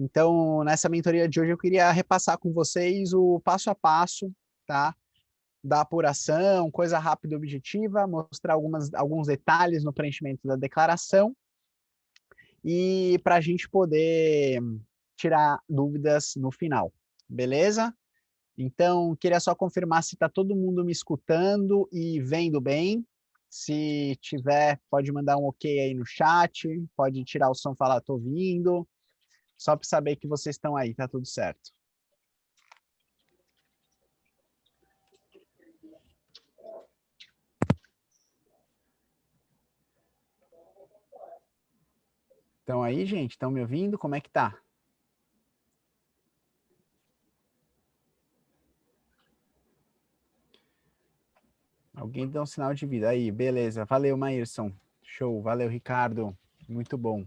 Então, nessa mentoria de hoje, eu queria repassar com vocês o passo a passo, tá? Da apuração, coisa rápida e objetiva, mostrar alguns detalhes no preenchimento da declaração e para a gente poder tirar dúvidas no final, beleza? Então, queria só confirmar se está todo mundo me escutando e vendo bem. Se tiver, pode mandar um ok aí no chat, pode tirar o som e falar, tô ouvindo. Só para saber que vocês estão aí, tá tudo certo. Estão aí, gente? Estão me ouvindo? Como é que tá? Alguém dá um sinal de vida. Aí, beleza. Valeu, Maírson. Show. Valeu, Ricardo. Muito bom.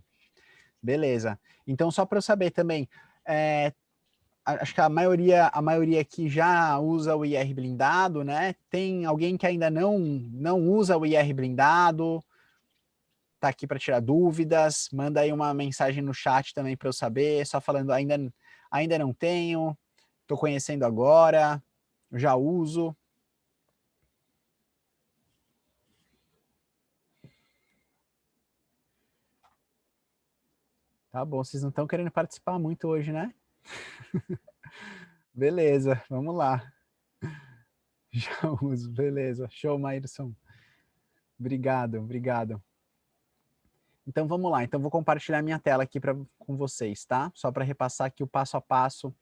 Beleza. Então, só para eu saber também, acho que a maioria aqui já usa o IR blindado, né? Tem alguém que ainda não usa o IR blindado, tá aqui para tirar dúvidas, manda aí uma mensagem no chat também para eu saber, só falando ainda não tenho, tô conhecendo agora, já uso. Tá bom, vocês não estão querendo participar muito hoje, né? Beleza, vamos lá. Já uso, beleza. Show, Maírson. Obrigado. Então vamos lá, então vou compartilhar minha tela aqui com vocês, tá? Só para repassar aqui o passo a passo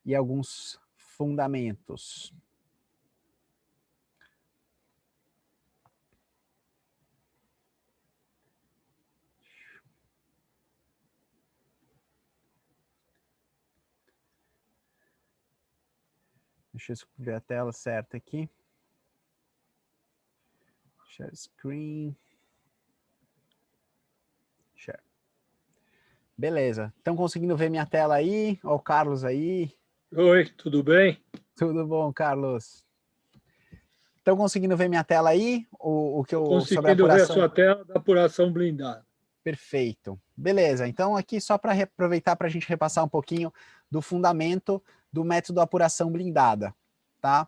e alguns fundamentos. Deixa eu ver a tela certa aqui. Share screen. Share. Beleza. Estão conseguindo ver minha tela aí? Ó, o Carlos aí. Oi, tudo bem? Tudo bom, Carlos? Estão conseguindo ver minha tela aí? O que eu sobre a Conseguindo ver a apuração? sua tela da apuração blindada. Perfeito. Beleza. Então aqui só para aproveitar para a gente repassar um pouquinho do fundamento do método apuração blindada, tá?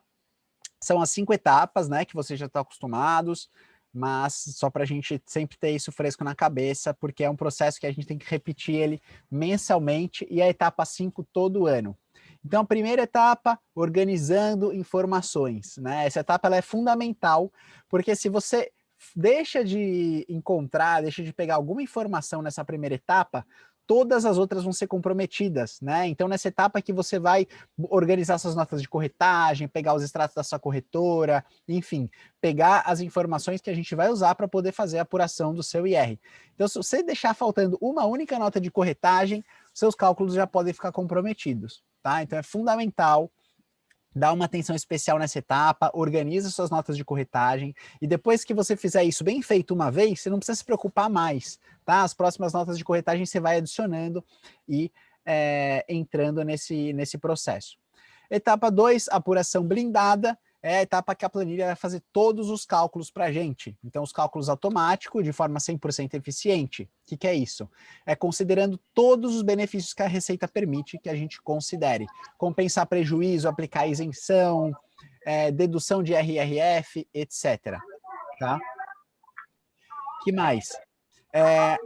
São as 5 etapas, né, que vocês já estão acostumados, mas só para a gente sempre ter isso fresco na cabeça, porque é um processo que a gente tem que repetir ele mensalmente e a etapa 5 todo ano. Então, a primeira etapa, organizando informações, né? Essa etapa ela é fundamental, porque se você deixa de encontrar, deixa de pegar alguma informação nessa primeira etapa, todas as outras vão ser comprometidas, né? Então, nessa etapa que você vai organizar suas notas de corretagem, pegar os extratos da sua corretora, enfim, pegar as informações que a gente vai usar para poder fazer a apuração do seu IR. Então, se você deixar faltando uma única nota de corretagem, seus cálculos já podem ficar comprometidos, tá? Então, é fundamental dá uma atenção especial nessa etapa, organiza suas notas de corretagem, e depois que você fizer isso bem feito uma vez, você não precisa se preocupar mais, tá? As próximas notas de corretagem você vai adicionando e entrando nesse processo. Etapa 2, apuração blindada, é a etapa que a planilha vai fazer todos os cálculos para a gente. Então, os cálculos automáticos, de forma 100% eficiente. O que é isso? É considerando todos os benefícios que a Receita permite que a gente considere. Compensar prejuízo, aplicar isenção, dedução de RRF, etc. Tá? Que mais?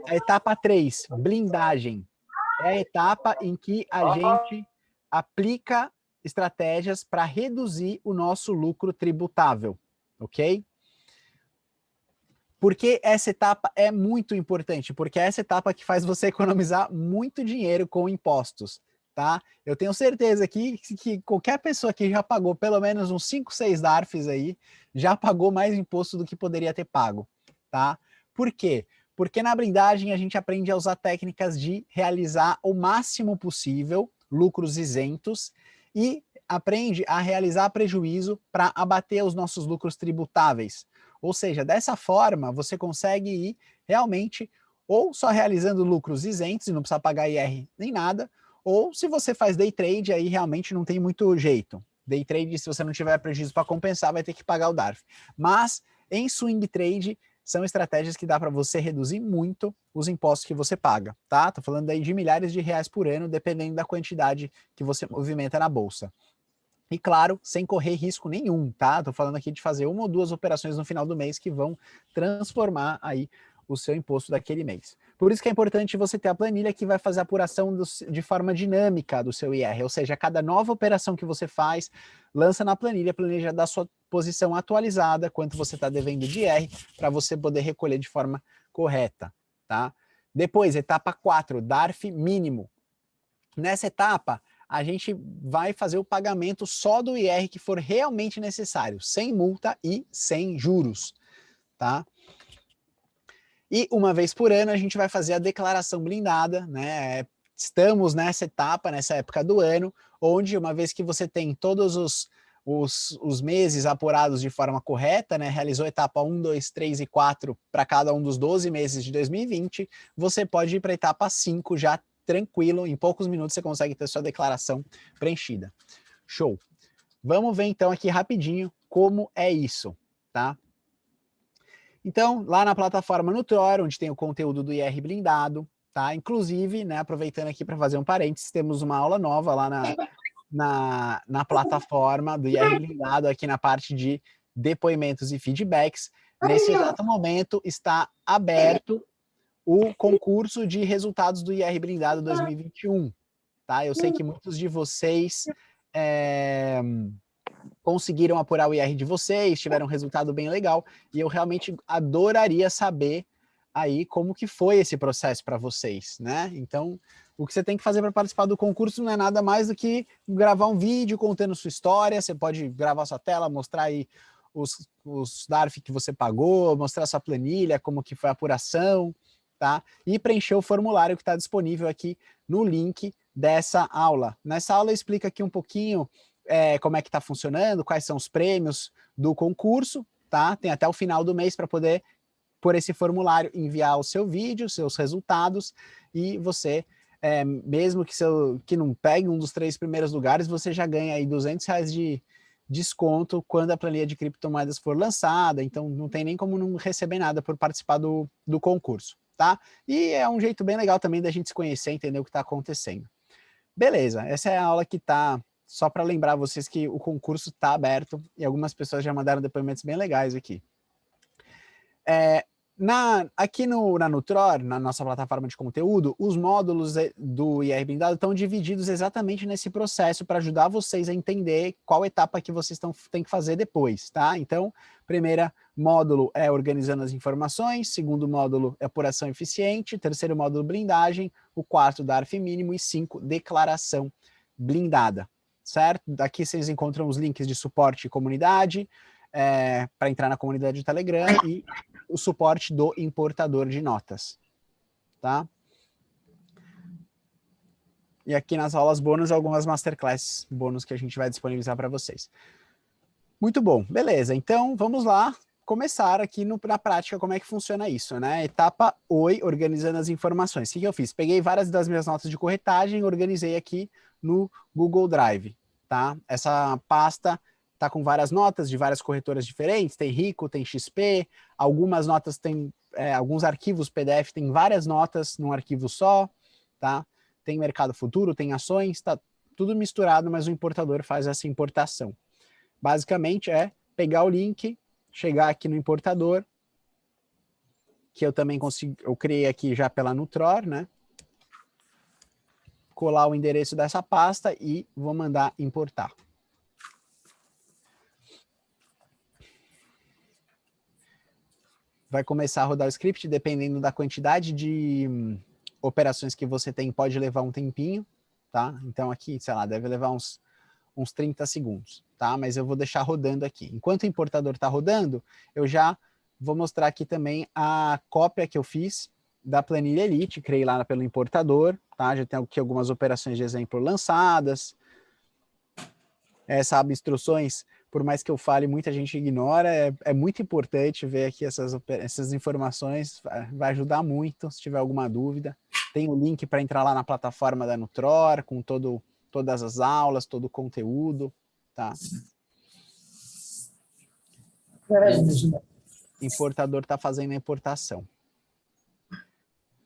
A etapa 3, blindagem. É a etapa em que a gente aplica estratégias para reduzir o nosso lucro tributável, ok? Porque essa etapa é muito importante, porque é essa etapa que faz você economizar muito dinheiro com impostos, tá? Eu tenho certeza que qualquer pessoa que já pagou pelo menos uns 5, 6 DARFs aí, já pagou mais imposto do que poderia ter pago, tá? Por quê? Porque na blindagem a gente aprende a usar técnicas de realizar o máximo possível lucros isentos e aprende a realizar prejuízo para abater os nossos lucros tributáveis. Ou seja, dessa forma você consegue ir realmente ou só realizando lucros isentos e não precisa pagar IR nem nada, ou se você faz day trade, aí realmente não tem muito jeito. Day trade, se você não tiver prejuízo para compensar, vai ter que pagar o DARF. Mas em swing trade, são estratégias que dá para você reduzir muito os impostos que você paga, tá? Tô falando aí de milhares de reais por ano, dependendo da quantidade que você movimenta na bolsa. E claro, sem correr risco nenhum, tá? Tô falando aqui de fazer uma ou duas operações no final do mês que vão transformar aí o seu imposto daquele mês. Por isso que é importante você ter a planilha que vai fazer a apuração de forma dinâmica do seu IR, ou seja, cada nova operação que você faz, lança na planilha, a planilha já dá a sua posição atualizada, quanto você está devendo de IR, para você poder recolher de forma correta, tá? Depois, etapa 4, DARF mínimo. Nessa etapa, a gente vai fazer o pagamento só do IR que for realmente necessário, sem multa e sem juros, tá? E uma vez por ano a gente vai fazer a declaração blindada, né? Estamos nessa etapa, nessa época do ano, onde uma vez que você tem todos os meses apurados de forma correta, né? Realizou etapa 1, 2, 3 e 4 para cada um dos 12 meses de 2020, você pode ir para a etapa 5 já tranquilo, em poucos minutos você consegue ter sua declaração preenchida. Show! Vamos ver então aqui rapidinho como é isso, tá? Então, lá na plataforma Nutror, onde tem o conteúdo do IR blindado, tá? Inclusive, né, aproveitando aqui para fazer um parênteses, temos uma aula nova lá na plataforma do IR blindado, aqui na parte de depoimentos e feedbacks. Nesse exato momento está aberto o concurso de resultados do IR blindado 2021, tá? Eu sei que muitos de vocês conseguiram apurar o IR de vocês, tiveram um resultado bem legal, e eu realmente adoraria saber aí como que foi esse processo para vocês, né? Então, o que você tem que fazer para participar do concurso não é nada mais do que gravar um vídeo contando sua história, você pode gravar sua tela, mostrar aí os DARF que você pagou, mostrar sua planilha, como que foi a apuração, tá? E preencher o formulário que está disponível aqui no link dessa aula. Nessa aula eu explico aqui um pouquinho como é que está funcionando, quais são os prêmios do concurso, tá? Tem até o final do mês para poder, por esse formulário, enviar o seu vídeo, seus resultados, e você, mesmo que não pegue um dos 3 primeiros lugares, você já ganha aí R$200 de desconto quando a planilha de criptomoedas for lançada, então não tem nem como não receber nada por participar do concurso, tá? E é um jeito bem legal também da gente se conhecer, entender o que está acontecendo. Beleza, essa é a aula que está... Só para lembrar vocês que o concurso está aberto e algumas pessoas já mandaram depoimentos bem legais aqui. Aqui na Nutror, na nossa plataforma de conteúdo, os módulos do IR blindado estão divididos exatamente nesse processo para ajudar vocês a entender qual etapa que vocês têm que fazer depois, tá? Então, primeiro módulo é organizando as informações, segundo módulo é apuração eficiente, terceiro módulo blindagem, o quarto DARF mínimo e 5 declaração blindada. Certo? Daqui vocês encontram os links de suporte e comunidade, para entrar na comunidade do Telegram e o suporte do importador de notas, tá? E aqui nas aulas bônus, algumas masterclasses bônus que a gente vai disponibilizar para vocês. Muito bom, beleza. Então, vamos lá começar aqui na prática como é que funciona isso, né? Etapa Oi, organizando as informações. O que eu fiz? Peguei várias das minhas notas de corretagem, organizei aqui no Google Drive, tá? Essa pasta tá com várias notas de várias corretoras diferentes, tem Rico, tem XP, algumas notas tem, alguns arquivos PDF tem várias notas num arquivo só, tá? Tem mercado futuro, tem ações, tá tudo misturado, mas o importador faz essa importação. Basicamente é pegar o link, chegar aqui no importador, que eu também eu criei aqui já pela Nutror, né? Colar o endereço dessa pasta e vou mandar importar. Vai começar a rodar o script, dependendo da quantidade de operações que você tem, pode levar um tempinho, tá? Então aqui, sei lá, deve levar uns 30 segundos, tá? Mas eu vou deixar rodando aqui. Enquanto o importador está rodando, eu já vou mostrar aqui também a cópia que eu fiz da planilha Elite, criei lá pelo importador, tá? Já tem aqui algumas operações de exemplo lançadas. Sabe, instruções, por mais que eu fale, muita gente ignora, é muito importante ver aqui essas informações, vai ajudar muito se tiver alguma dúvida. Tem o link para entrar lá na plataforma da Nutror, com todas as aulas, todo o conteúdo, tá? importador está fazendo a importação.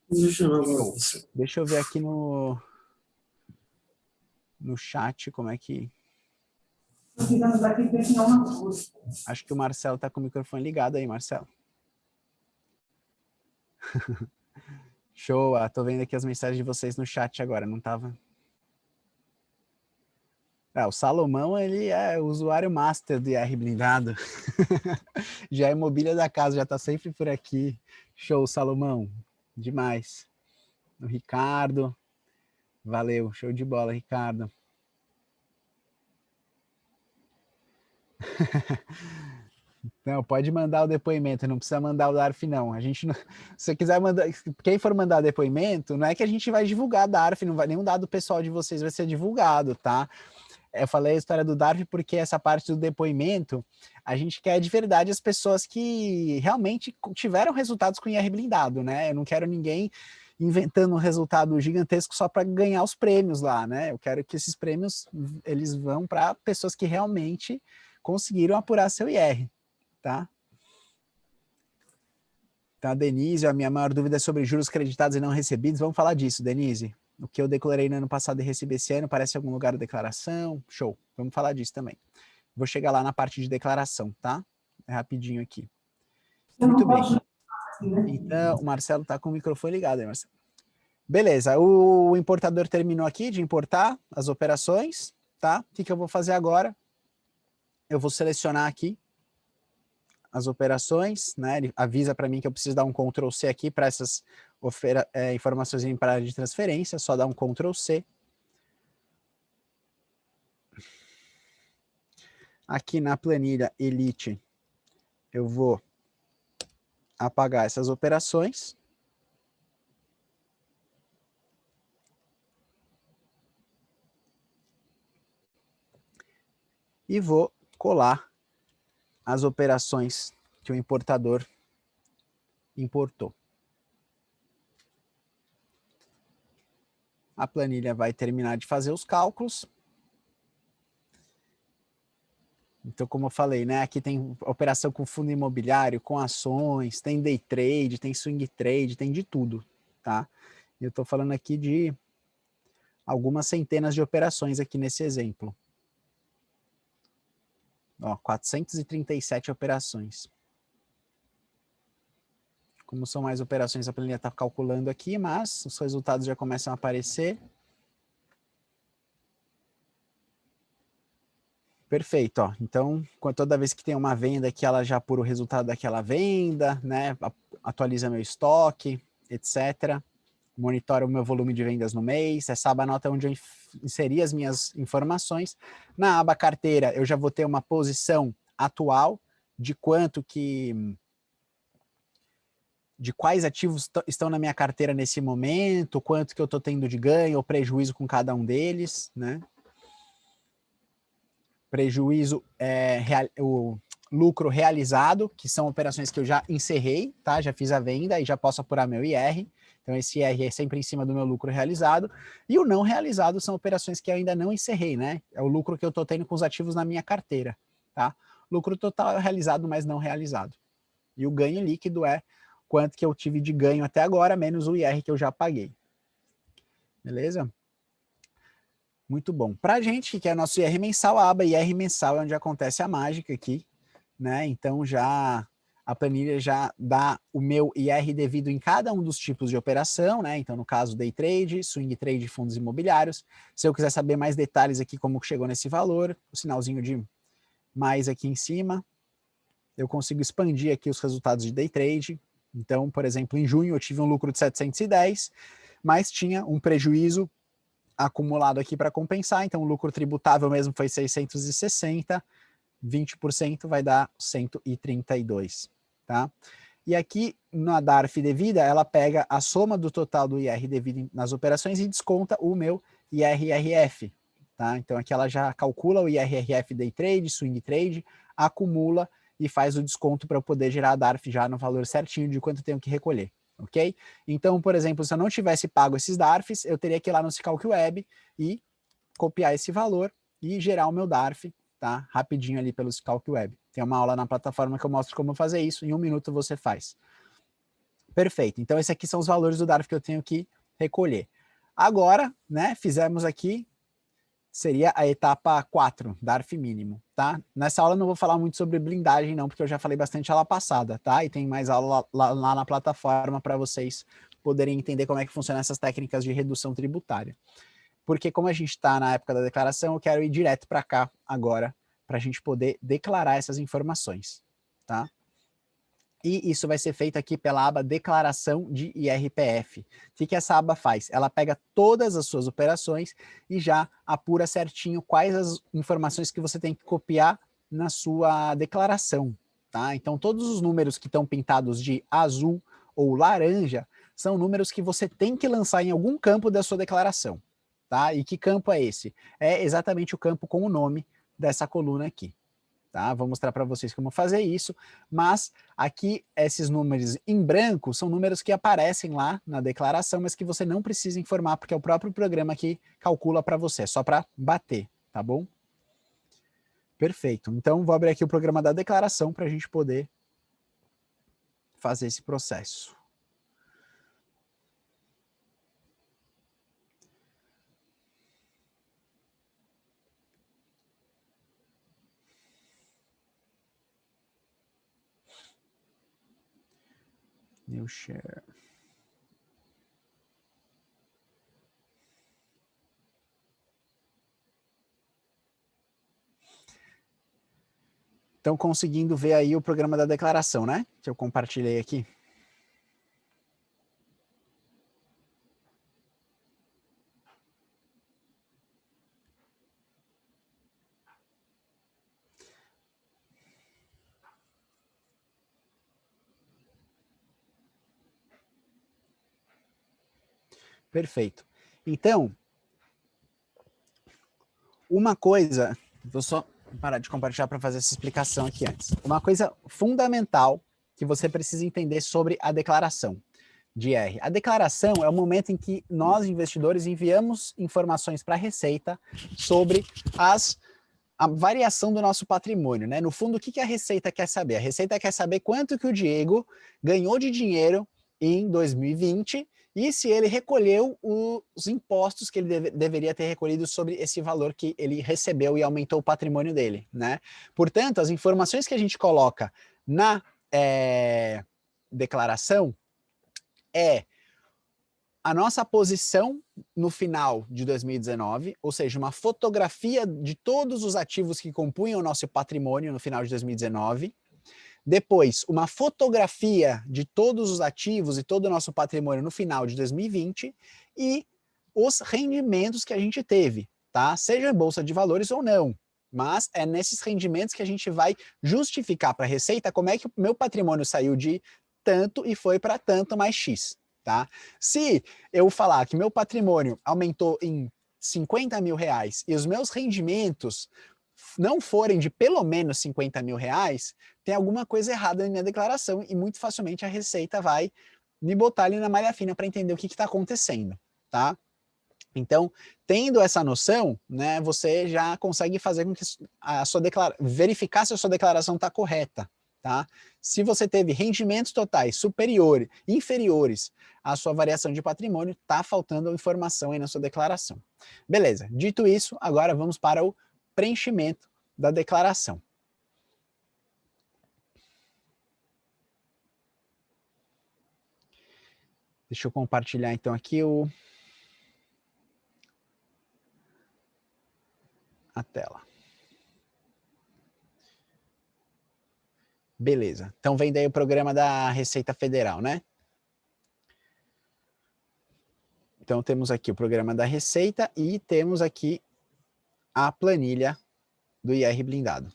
Deixa eu ver aqui no chat como é que... Acho que o Marcelo está com o microfone ligado aí, Marcelo. Show, tô vendo aqui as mensagens de vocês no chat agora, não estava... o Salomão, ele é o usuário master do IR blindado. Já é mobília da casa, já está sempre por aqui. Show, Salomão, demais. O Ricardo, valeu, show de bola, Ricardo. Não, pode mandar o depoimento, não precisa mandar o DARF, não. A gente não, se você quiser mandar, quem for mandar depoimento, não é que a gente vai divulgar DARF, não vai, nenhum dado pessoal de vocês vai ser divulgado, tá? Eu falei a história do DARF porque essa parte do depoimento, a gente quer de verdade as pessoas que realmente tiveram resultados com IR blindado, né? Eu não quero ninguém inventando um resultado gigantesco só para ganhar os prêmios lá, né? Eu quero que esses prêmios, eles vão para pessoas que realmente conseguiram apurar seu IR. Tá? Então, a Denise, a minha maior dúvida é sobre juros creditados e não recebidos. Vamos falar disso, Denise. O que eu declarei no ano passado e recebi esse ano, parece algum lugar da declaração? Show. Vamos falar disso também. Vou chegar lá na parte de declaração, tá? É rapidinho aqui. Muito bem. Então, o Marcelo está com o microfone ligado aí, Marcelo. Beleza, o importador terminou aqui de importar as operações, tá? O que eu vou fazer agora? Eu vou selecionar aqui as operações, né? Ele avisa para mim que eu preciso dar um Ctrl+C aqui para essas informações em área de transferência, só dar um Ctrl+C. Aqui na planilha Elite, eu vou apagar essas operações. E vou colar as operações que o importador importou. A planilha vai terminar de fazer os cálculos. Então, como eu falei, né, aqui tem operação com fundo imobiliário, com ações, tem day trade, tem swing trade, tem de tudo, tá? Eu estou falando aqui de algumas centenas de operações aqui nesse exemplo. Ó, 437 operações. Como são mais operações, a planilha está calculando aqui, mas os resultados já começam a aparecer. Perfeito, ó. Então, toda vez que tem uma venda aqui, ela já apura o resultado daquela venda, né? Atualiza meu estoque, etc. Monitora o meu volume de vendas no mês. Essa aba nota onde eu inseri as minhas informações. Na aba carteira, eu já vou ter uma posição atual de quanto que... de quais ativos estão na minha carteira nesse momento, quanto que eu estou tendo de ganho ou prejuízo com cada um deles, né? Prejuízo, o lucro realizado, que são operações que eu já encerrei, tá? Já fiz a venda e já posso apurar meu IR. Então, esse IR é sempre em cima do meu lucro realizado. E o não realizado são operações que eu ainda não encerrei, né? É o lucro que eu estou tendo com os ativos na minha carteira, tá? Lucro total é realizado, mas não realizado. E o ganho líquido é quanto que eu tive de ganho até agora, menos o IR que eu já paguei. Beleza? Muito bom. Para a gente, que é nosso IR mensal, a aba IR mensal é onde acontece a mágica aqui, né? Então, já a planilha já dá o meu IR devido em cada um dos tipos de operação, né? Então, no caso, day trade, swing trade, fundos imobiliários. Se eu quiser saber mais detalhes aqui, como chegou nesse valor, o sinalzinho de mais aqui em cima, eu consigo expandir aqui os resultados de day trade. Então, por exemplo, em junho eu tive um lucro de 710, mas tinha um prejuízo acumulado aqui para compensar, então o lucro tributável mesmo foi 660, 20% vai dar 132, tá? E aqui na DARF devida, ela pega a soma do total do IR devido nas operações e desconta o meu IRRF, tá? Então aqui ela já calcula o IRRF day trade, swing trade, acumula e faz o desconto para eu poder gerar a DARF já no valor certinho de quanto eu tenho que recolher. Ok? Então, por exemplo, se eu não tivesse pago esses DARFs, eu teria que ir lá no Scalc Web e copiar esse valor e gerar o meu DARF tá? Rapidinho ali pelo Scalc Web. Tem uma aula na plataforma que eu mostro como fazer isso, em 1 minuto você faz. Perfeito, então esses aqui são os valores do DARF que eu tenho que recolher. Agora, né, fizemos aqui, seria a etapa 4, DARF mínimo, tá? Nessa aula eu não vou falar muito sobre blindagem não, porque eu já falei bastante aula passada, tá? E tem mais aula lá na plataforma para vocês poderem entender como é que funcionam essas técnicas de redução tributária. Porque como a gente está na época da declaração, eu quero ir direto para cá agora, para a gente poder declarar essas informações, tá? E isso vai ser feito aqui pela aba Declaração de IRPF. O que essa aba faz? Ela pega todas as suas operações e já apura certinho quais as informações que você tem que copiar na sua declaração, tá? Então, todos os números que estão pintados de azul ou laranja são números que você tem que lançar em algum campo da sua declaração, tá? E que campo é esse? É exatamente o campo com o nome dessa coluna aqui. Tá? Vou mostrar para vocês como fazer isso, mas aqui esses números em branco são números que aparecem lá na declaração, mas que você não precisa informar, porque é o próprio programa que calcula para você, é só para bater, tá bom? Perfeito, então vou abrir aqui o programa da declaração para a gente poder fazer esse processo. New share. Estão conseguindo ver aí o programa da declaração, né? Que eu compartilhei aqui. Perfeito. Então, uma coisa, vou só parar de compartilhar para fazer essa explicação aqui antes. Uma coisa fundamental que você precisa entender sobre a declaração de IR. A declaração é o momento em que nós, investidores, enviamos informações para a Receita sobre a variação do nosso patrimônio, né? No fundo, o que a Receita quer saber? A Receita quer saber quanto que o Diego ganhou de dinheiro em 2020 e se ele recolheu os impostos que ele deveria ter recolhido sobre esse valor que ele recebeu e aumentou o patrimônio dele, né? Portanto, as informações que a gente coloca na declaração é a nossa posição no final de 2019, ou seja, uma fotografia de todos os ativos que compunham o nosso patrimônio no final de 2019. Depois, uma fotografia de todos os ativos e todo o nosso patrimônio no final de 2020 e os rendimentos que a gente teve, tá? Seja em bolsa de valores ou não. Mas é nesses rendimentos que a gente vai justificar para a Receita como é que o meu patrimônio saiu de tanto e foi para tanto mais X. Tá? Se eu falar que meu patrimônio aumentou em 50 mil reais e os meus rendimentos não forem de pelo menos 50 mil reais, tem alguma coisa errada na minha declaração e muito facilmente a Receita vai me botar ali na malha fina para entender o que está acontecendo, tá? Então, tendo essa noção, né, você já consegue fazer com que a sua verificar se a sua declaração está correta. Tá? Se você teve rendimentos totais inferiores à sua variação de patrimônio, está faltando informação aí na sua declaração. Beleza, dito isso, agora vamos para o preenchimento da declaração. Deixa eu compartilhar então aqui a tela. Beleza, então vem daí o programa da Receita Federal, né? Então temos aqui o programa da Receita e temos aqui a planilha do IR blindado.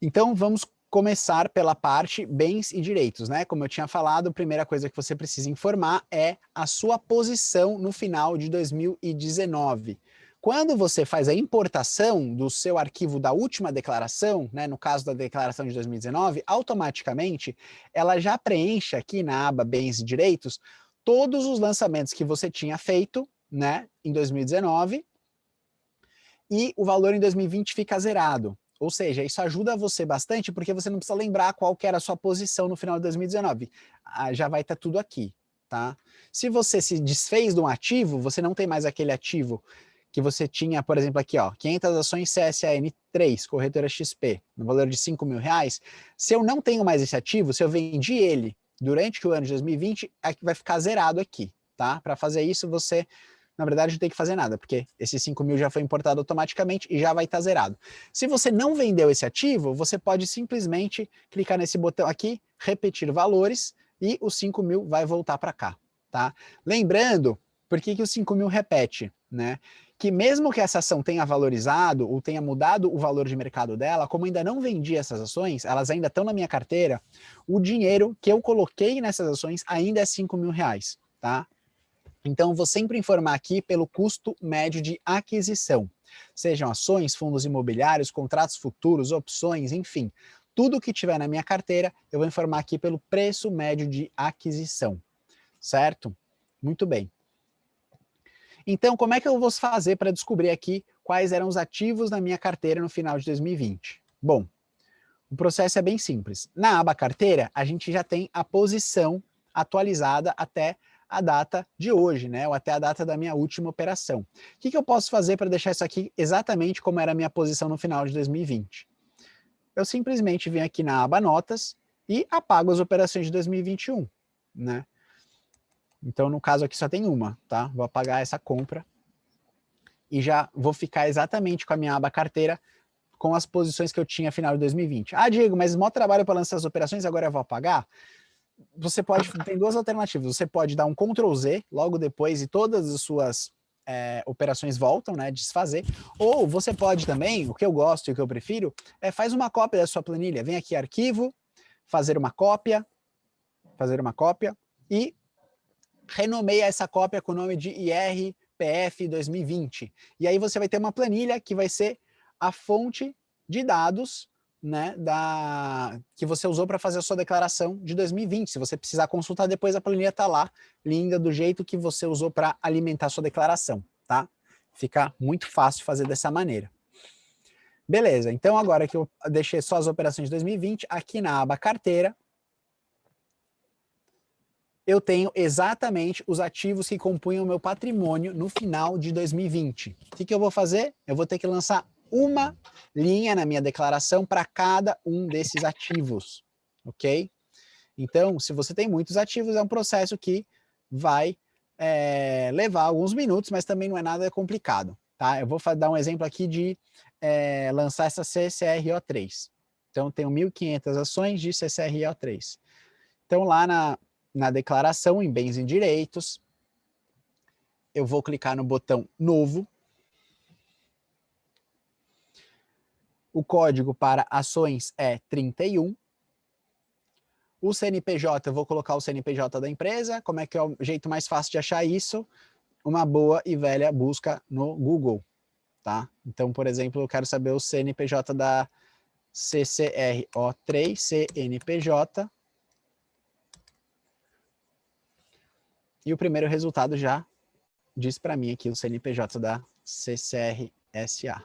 Então vamos começar pela parte bens e direitos, né? Como eu tinha falado, a primeira coisa que você precisa informar é a sua posição no final de 2019. Quando você faz a importação do seu arquivo da última declaração, né, no caso da declaração de 2019, automaticamente ela já preenche aqui na aba Bens e Direitos todos os lançamentos que você tinha feito, né, em 2019 e o valor em 2020 fica zerado. Ou seja, isso ajuda você bastante porque você não precisa lembrar qual que era a sua posição no final de 2019. Já vai estar tudo aqui, tá? Se você se desfez de um ativo, você não tem mais aquele ativo que você tinha, por exemplo, aqui, ó, 500 ações CSAN 3, corretora XP, no valor de R$5.000. Se eu não tenho mais esse ativo, se eu vendi ele durante o ano de 2020, vai ficar zerado aqui, tá? Para fazer isso, você, na verdade, não tem que fazer nada, porque esse 5.000 já foi importado automaticamente e já vai estar zerado. Se você não vendeu esse ativo, você pode simplesmente clicar nesse botão aqui, repetir valores, e os 5.000 vai voltar para cá, tá? Lembrando, por que os 5.000 repete, né? Que mesmo que essa ação tenha valorizado ou tenha mudado o valor de mercado dela, como ainda não vendi essas ações, elas ainda estão na minha carteira, o dinheiro que eu coloquei nessas ações ainda é R$5.000, tá? Então, vou sempre informar aqui pelo custo médio de aquisição. Sejam ações, fundos imobiliários, contratos futuros, opções, enfim. Tudo que tiver na minha carteira, eu vou informar aqui pelo preço médio de aquisição. Certo? Muito bem. Então, como é que eu vou fazer para descobrir aqui quais eram os ativos na minha carteira no final de 2020? Bom, o processo é bem simples. Na aba carteira, a gente já tem a posição atualizada até a data de hoje, né? Ou até a data da minha última operação. O que eu posso fazer para deixar isso aqui exatamente como era a minha posição no final de 2020? Eu simplesmente venho aqui na aba notas e apago as operações de 2021, né? Então, no caso aqui só tem uma, tá? Vou apagar essa compra e já vou ficar exatamente com a minha aba carteira com as posições que eu tinha no final de 2020. Ah, Diego, mas mó trabalho para lançar as operações, agora eu vou apagar? Você pode, tem duas alternativas. Você pode dar um Ctrl Z logo depois e todas as suas operações voltam, né, desfazer. Ou você pode também, o que eu gosto e o que eu prefiro, faz uma cópia da sua planilha. Vem aqui, arquivo, fazer uma cópia e renomeia essa cópia com o nome de IRPF 2020. E aí você vai ter uma planilha que vai ser a fonte de dados, né, que você usou para fazer a sua declaração de 2020. Se você precisar consultar depois, a planilha está lá, linda, do jeito que você usou para alimentar a sua declaração, tá? Fica muito fácil fazer dessa maneira. Beleza, então agora que eu deixei só as operações de 2020, aqui na aba carteira, eu tenho exatamente os ativos que compunham o meu patrimônio no final de 2020. O que eu vou fazer? Eu vou ter que lançar uma linha na minha declaração para cada um desses ativos, ok? Então, se você tem muitos ativos, é um processo que vai levar alguns minutos, mas também não é nada complicado, tá? Eu vou dar um exemplo aqui de lançar essa CCRO3. Então, tenho 1.500 ações de CCRO3. Então, lá na declaração, em bens e direitos, eu vou clicar no botão novo. O código para ações é 31. O CNPJ, eu vou colocar o CNPJ da empresa. Como é que é o jeito mais fácil de achar isso? Uma boa e velha busca no Google, tá? Então, por exemplo, eu quero saber o CNPJ da CCRO3, CNPJ. E o primeiro resultado já diz para mim aqui o CNPJ da CCRSA.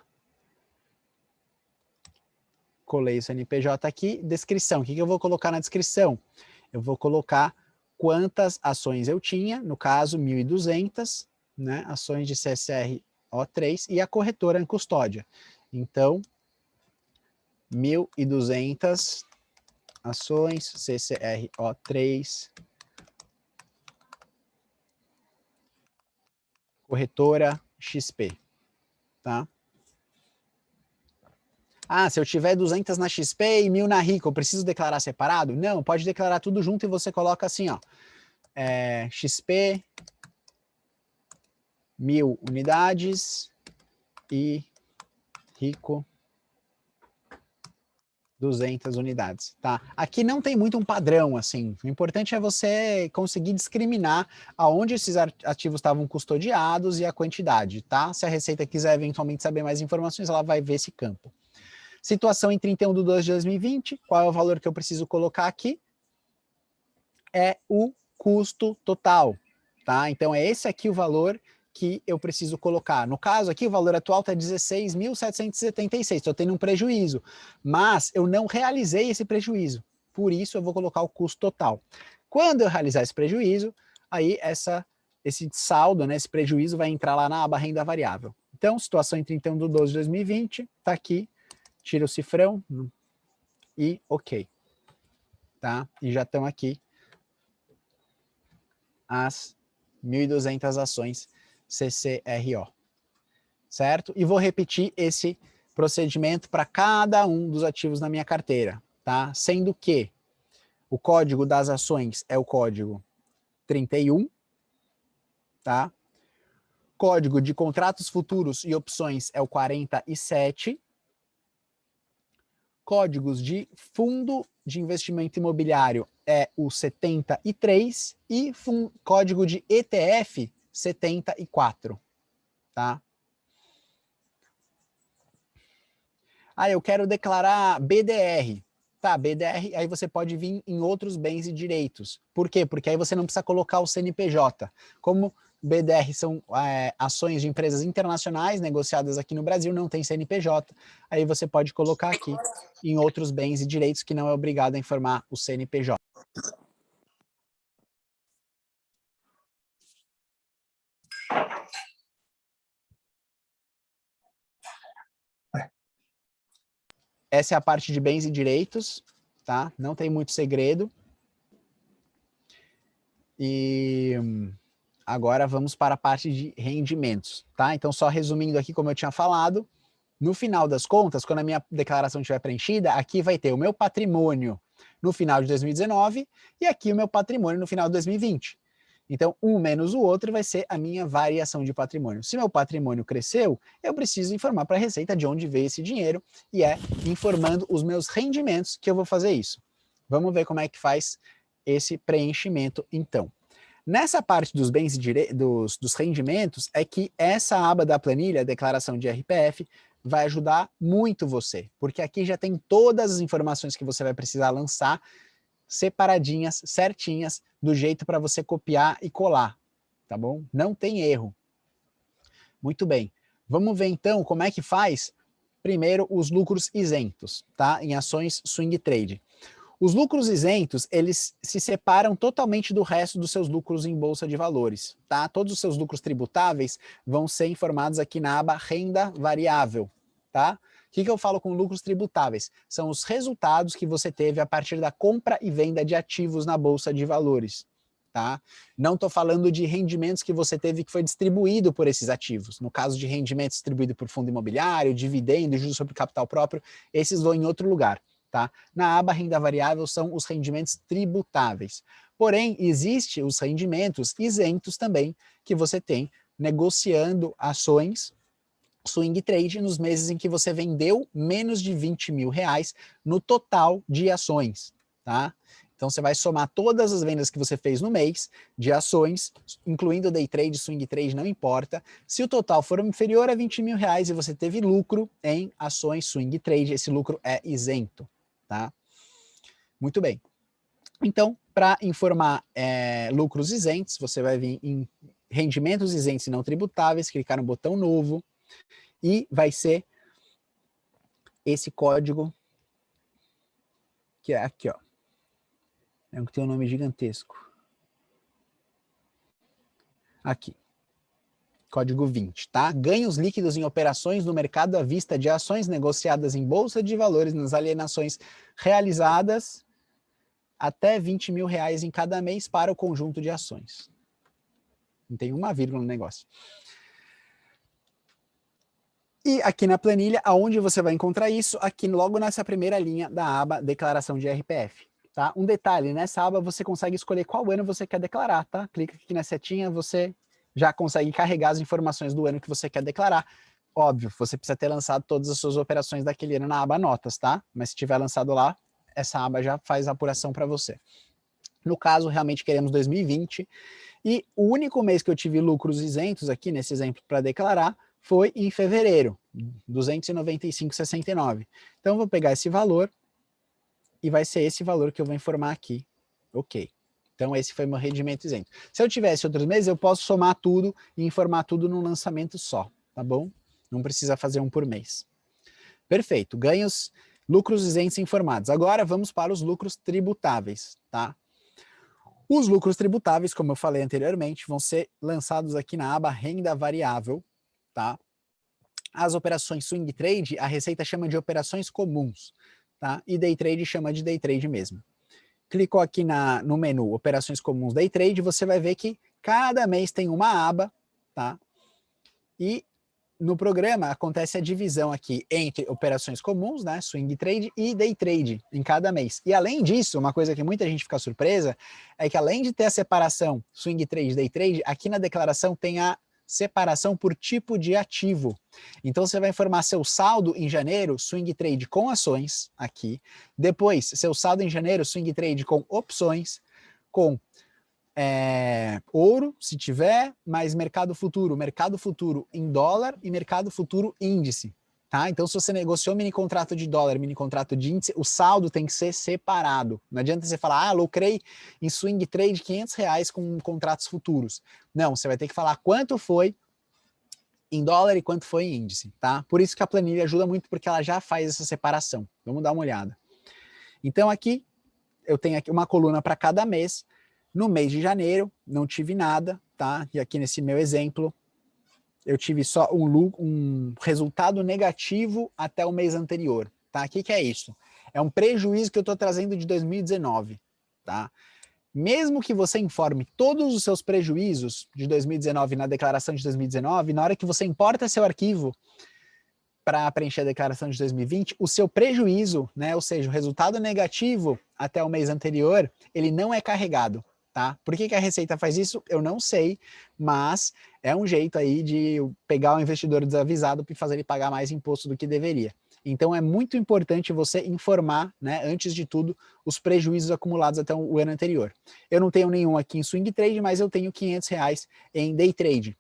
Colei o CNPJ aqui, descrição. O que eu vou colocar na descrição? Eu vou colocar quantas ações eu tinha, no caso 1.200, né, ações de CCRO3 e a corretora em custódia. Então, 1.200 ações CCRO3, corretora XP, tá? Ah, se eu tiver 200 na XP e 1.000 na Rico, eu preciso declarar separado? Não, pode declarar tudo junto e você coloca assim, ó, XP, 1.000 unidades e Rico, 200 unidades, tá? Aqui não tem muito um padrão, assim, o importante é você conseguir discriminar aonde esses ativos estavam custodiados e a quantidade, tá? Se a Receita quiser eventualmente saber mais informações, ela vai ver esse campo. Situação em 31/2 de 2020, qual é o valor que eu preciso colocar aqui? É o custo total, tá? Então é esse aqui o valor que eu preciso colocar. No caso aqui, o valor atual está 16.776, estou tendo um prejuízo, mas eu não realizei esse prejuízo, por isso eu vou colocar o custo total. Quando eu realizar esse prejuízo, aí esse saldo, né, esse prejuízo vai entrar lá na aba renda variável. Então, situação em 31/12/2020, está aqui, tira o cifrão e ok. Tá? E já estão aqui as 1.200 ações CCRO, certo? E vou repetir esse procedimento para cada um dos ativos na minha carteira, tá? Sendo que o código das ações é o código 31, tá? Código de contratos futuros e opções é o 47. Códigos de fundo de investimento imobiliário é o 73 e código de ETF 74, tá? Ah, eu quero declarar BDR. Tá, BDR, aí você pode vir em outros bens e direitos. Por quê? Porque aí você não precisa colocar o CNPJ. Como BDR são ações de empresas internacionais negociadas aqui no Brasil, não tem CNPJ, aí você pode colocar aqui em outros bens e direitos que não é obrigado a informar o CNPJ. Essa é a parte de bens e direitos, tá? Não tem muito segredo. E agora vamos para a parte de rendimentos, tá? Então, só resumindo aqui, como eu tinha falado, no final das contas, quando a minha declaração estiver preenchida, aqui vai ter o meu patrimônio no final de 2019 e aqui o meu patrimônio no final de 2020. Então, um menos o outro vai ser a minha variação de patrimônio. Se meu patrimônio cresceu, eu preciso informar para a Receita de onde veio esse dinheiro e é informando os meus rendimentos que eu vou fazer isso. Vamos ver como é que faz esse preenchimento, então. Nessa parte dos bens e dos rendimentos, é que essa aba da planilha, declaração de RPF, vai ajudar muito você, porque aqui já tem todas as informações que você vai precisar lançar, separadinhas, certinhas, do jeito para você copiar e colar, tá bom? Não tem erro. Muito bem. Vamos ver então como é que faz, primeiro, os lucros isentos, tá? Em ações swing trade. Os lucros isentos, eles se separam totalmente do resto dos seus lucros em bolsa de valores, tá? Todos os seus lucros tributáveis vão ser informados aqui na aba renda variável, tá? O que eu falo com lucros tributáveis? São os resultados que você teve a partir da compra e venda de ativos na bolsa de valores, tá? Não estou falando de rendimentos que você teve que foi distribuído por esses ativos. No caso de rendimento distribuído por fundo imobiliário, dividendo, juros sobre capital próprio, esses vão em outro lugar. Tá? Na aba renda variável são os rendimentos tributáveis. Porém, existe os rendimentos isentos também, que você tem negociando ações swing trade nos meses em que você vendeu menos de 20 mil reais no total de ações. Tá? Então você vai somar todas as vendas que você fez no mês de ações, incluindo day trade, swing trade, não importa. Se o total for inferior a 20 mil reais e você teve lucro em ações swing trade, esse lucro é isento. Tá? Muito bem. Então, para informar lucros isentos, você vai vir em rendimentos isentos e não tributáveis, clicar no botão novo e vai ser esse código que é aqui, ó. É um que tem um nome gigantesco. Aqui. Código 20, tá? Ganhos líquidos em operações no mercado à vista de ações negociadas em bolsa de valores nas alienações realizadas até 20 mil reais em cada mês para o conjunto de ações. Não tem uma vírgula no negócio. E aqui na planilha, aonde você vai encontrar isso? Aqui logo nessa primeira linha da aba declaração de RPF. Tá? Um detalhe, nessa aba você consegue escolher qual ano você quer declarar, tá? Clica aqui na setinha, você já consegue carregar as informações do ano que você quer declarar. Óbvio, você precisa ter lançado todas as suas operações daquele ano na aba notas, tá? Mas se tiver lançado lá, essa aba já faz a apuração para você. No caso, realmente queremos 2020. E o único mês que eu tive lucros isentos aqui, nesse exemplo, para declarar, foi em fevereiro, 295,69. Então, eu vou pegar esse valor e vai ser esse valor que eu vou informar aqui. Ok. Então, esse foi meu rendimento isento. Se eu tivesse outros meses, eu posso somar tudo e informar tudo num lançamento só, tá bom? Não precisa fazer um por mês. Perfeito, ganhos, lucros isentos informados. Agora vamos para os lucros tributáveis, tá? Os lucros tributáveis, como eu falei anteriormente, vão ser lançados aqui na aba renda variável, tá? As operações swing trade, a Receita chama de operações comuns, tá? E day trade chama de day trade mesmo. Clicou aqui no menu operações comuns day trade, você vai ver que cada mês tem uma aba, tá? E no programa acontece a divisão aqui entre operações comuns, né, swing trade e day trade em cada mês. E além disso, uma coisa que muita gente fica surpresa é que além de ter a separação swing trade e day trade, aqui na declaração tem a separação por tipo de ativo. Então você vai informar seu saldo em janeiro, swing trade com ações, aqui. Depois, seu saldo em janeiro, swing trade com opções, com ouro, se tiver, mais mercado futuro em dólar e mercado futuro índice, tá? Então, se você negociou mini contrato de dólar, mini contrato de índice, o saldo tem que ser separado. Não adianta você falar, lucrei em swing trade R$500 com contratos futuros. Não, você vai ter que falar quanto foi em dólar e quanto foi em índice, tá? Por isso que a planilha ajuda muito, porque ela já faz essa separação. Vamos dar uma olhada. Então, aqui, eu tenho aqui uma coluna para cada mês. No mês de janeiro, não tive nada, tá? E aqui nesse meu exemplo, eu tive só um resultado negativo até o mês anterior, tá? O que é isso? É um prejuízo que eu estou trazendo de 2019, tá? Mesmo que você informe todos os seus prejuízos de 2019 na declaração de 2019, na hora que você importa seu arquivo para preencher a declaração de 2020, o seu prejuízo, né, ou seja, o resultado negativo até o mês anterior, ele não é carregado. Tá? Por que a Receita faz isso? Eu não sei, mas é um jeito aí de pegar o investidor desavisado e fazer ele pagar mais imposto do que deveria. Então é muito importante você informar, né, antes de tudo, os prejuízos acumulados até o ano anterior. Eu não tenho nenhum aqui em swing trade, mas eu tenho R$500 em day trade.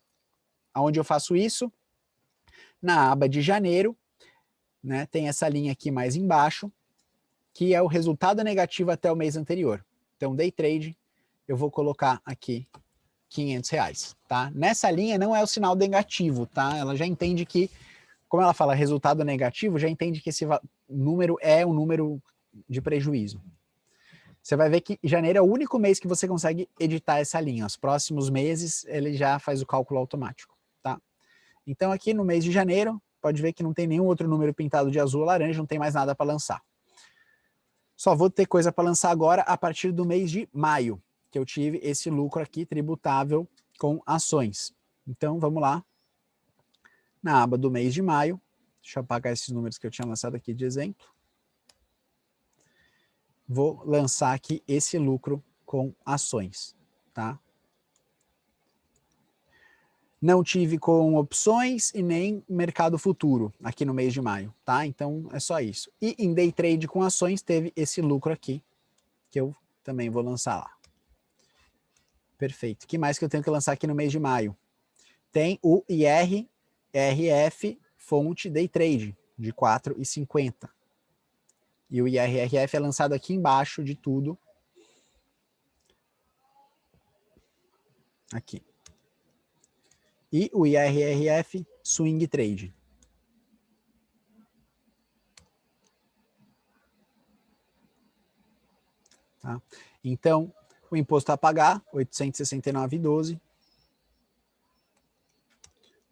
Aonde eu faço isso? Na aba de janeiro, né, tem essa linha aqui mais embaixo, que é o resultado negativo até o mês anterior. Então day trade, eu vou colocar aqui R$500, tá? Nessa linha não é o sinal negativo, tá? Ela já entende que, como ela fala resultado negativo, já entende que esse número é um número de prejuízo. Você vai ver que janeiro é o único mês que você consegue editar essa linha. Os próximos meses, ele já faz o cálculo automático, tá? Então aqui no mês de janeiro, pode ver que não tem nenhum outro número pintado de azul ou laranja, não tem mais nada para lançar. Só vou ter coisa para lançar agora a partir do mês de maio, que eu tive esse lucro aqui tributável com ações. Então, vamos lá. Na aba do mês de maio, deixa eu apagar esses números que eu tinha lançado aqui de exemplo. Vou lançar aqui esse lucro com ações, tá? Não tive com opções e nem mercado futuro aqui no mês de maio, tá? Então, é só isso. E em day trade com ações teve esse lucro aqui, que eu também vou lançar lá. Perfeito. O que mais que eu tenho que lançar aqui no mês de maio? Tem o IRRF fonte day trade de R$4,50. E o IRRF é lançado aqui embaixo de tudo. Aqui. E o IRRF swing trade. Tá? Então, o imposto a pagar, 869,12.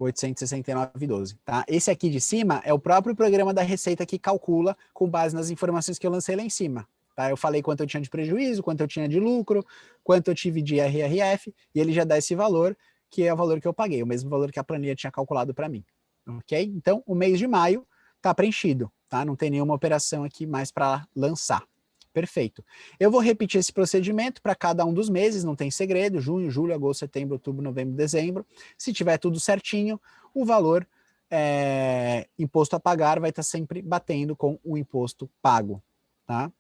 869,12, tá? Esse aqui de cima é o próprio programa da Receita que calcula com base nas informações que eu lancei lá em cima, tá? Eu falei quanto eu tinha de prejuízo, quanto eu tinha de lucro, quanto eu tive de IRRF, e ele já dá esse valor, que é o valor que eu paguei, o mesmo valor que a planilha tinha calculado para mim, ok? Então, o mês de maio tá preenchido, tá? Não tem nenhuma operação aqui mais para lançar. Perfeito. Eu vou repetir esse procedimento para cada um dos meses, não tem segredo, junho, julho, agosto, setembro, outubro, novembro, dezembro. Se tiver tudo certinho, o valor imposto a pagar vai estar sempre batendo com o imposto pago, tá?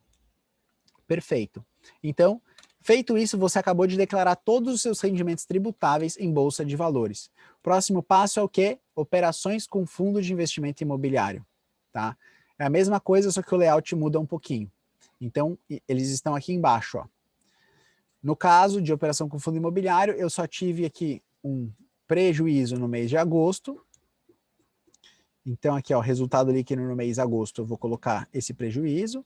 Perfeito. Então, feito isso, você acabou de declarar todos os seus rendimentos tributáveis em bolsa de valores. Próximo passo é o quê? Operações com fundo de investimento imobiliário, tá? É a mesma coisa, só que o layout muda um pouquinho. Então, eles estão aqui embaixo, ó. No caso de operação com fundo imobiliário, eu só tive aqui um prejuízo no mês de agosto. Então, aqui, ó, resultado líquido no mês de agosto, eu vou colocar esse prejuízo.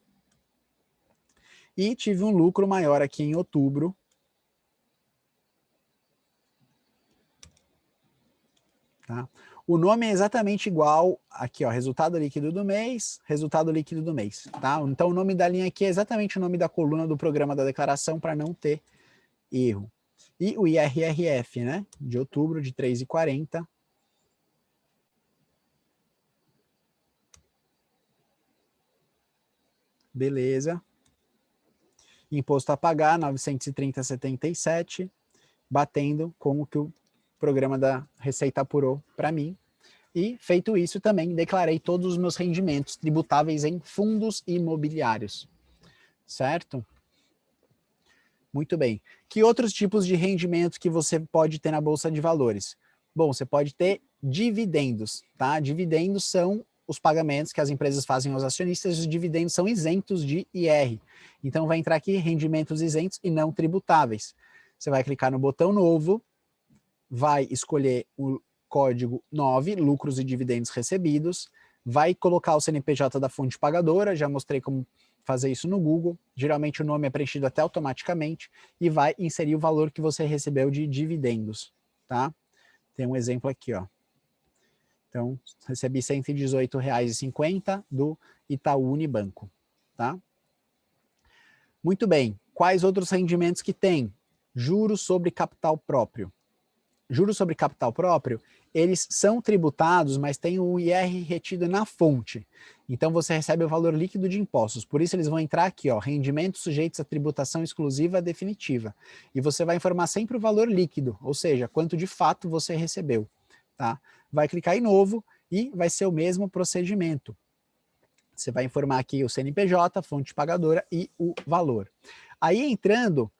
E tive um lucro maior aqui em outubro. Tá? O nome é exatamente igual aqui, ó, resultado líquido do mês, resultado líquido do mês. Tá? Então, o nome da linha aqui é exatamente o nome da coluna do programa da declaração para não ter erro. E o IRRF, né, de outubro, de 3,40. Beleza. Imposto a pagar, 930,77, batendo com o que o programa da Receita apurou para mim. E, feito isso, também declarei todos os meus rendimentos tributáveis em fundos imobiliários. Certo? Muito bem. Que outros tipos de rendimentos que você pode ter na Bolsa de Valores? Bom, você pode ter dividendos, tá? Dividendos são os pagamentos que as empresas fazem aos acionistas, os dividendos são isentos de IR. Então, vai entrar aqui rendimentos isentos e não tributáveis. Você vai clicar no botão novo, vai escolher o código 9, lucros e dividendos recebidos, vai colocar o CNPJ da fonte pagadora, já mostrei como fazer isso no Google, geralmente o nome é preenchido até automaticamente, e vai inserir o valor que você recebeu de dividendos, tá? Tem um exemplo aqui, ó. Então, recebi R$ 118,50 do Itaú Unibanco, tá? Muito bem. Quais outros rendimentos que tem? Juros sobre capital próprio. Juros sobre capital próprio, eles são tributados, mas tem o IR retido na fonte. Então, você recebe o valor líquido de impostos. Por isso, eles vão entrar aqui, ó, rendimentos sujeitos à tributação exclusiva definitiva. E você vai informar sempre o valor líquido, ou seja, quanto de fato você recebeu. Tá? Vai clicar em novo e vai ser o mesmo procedimento. Você vai informar aqui o CNPJ, fonte pagadora e o valor. Aí, entrando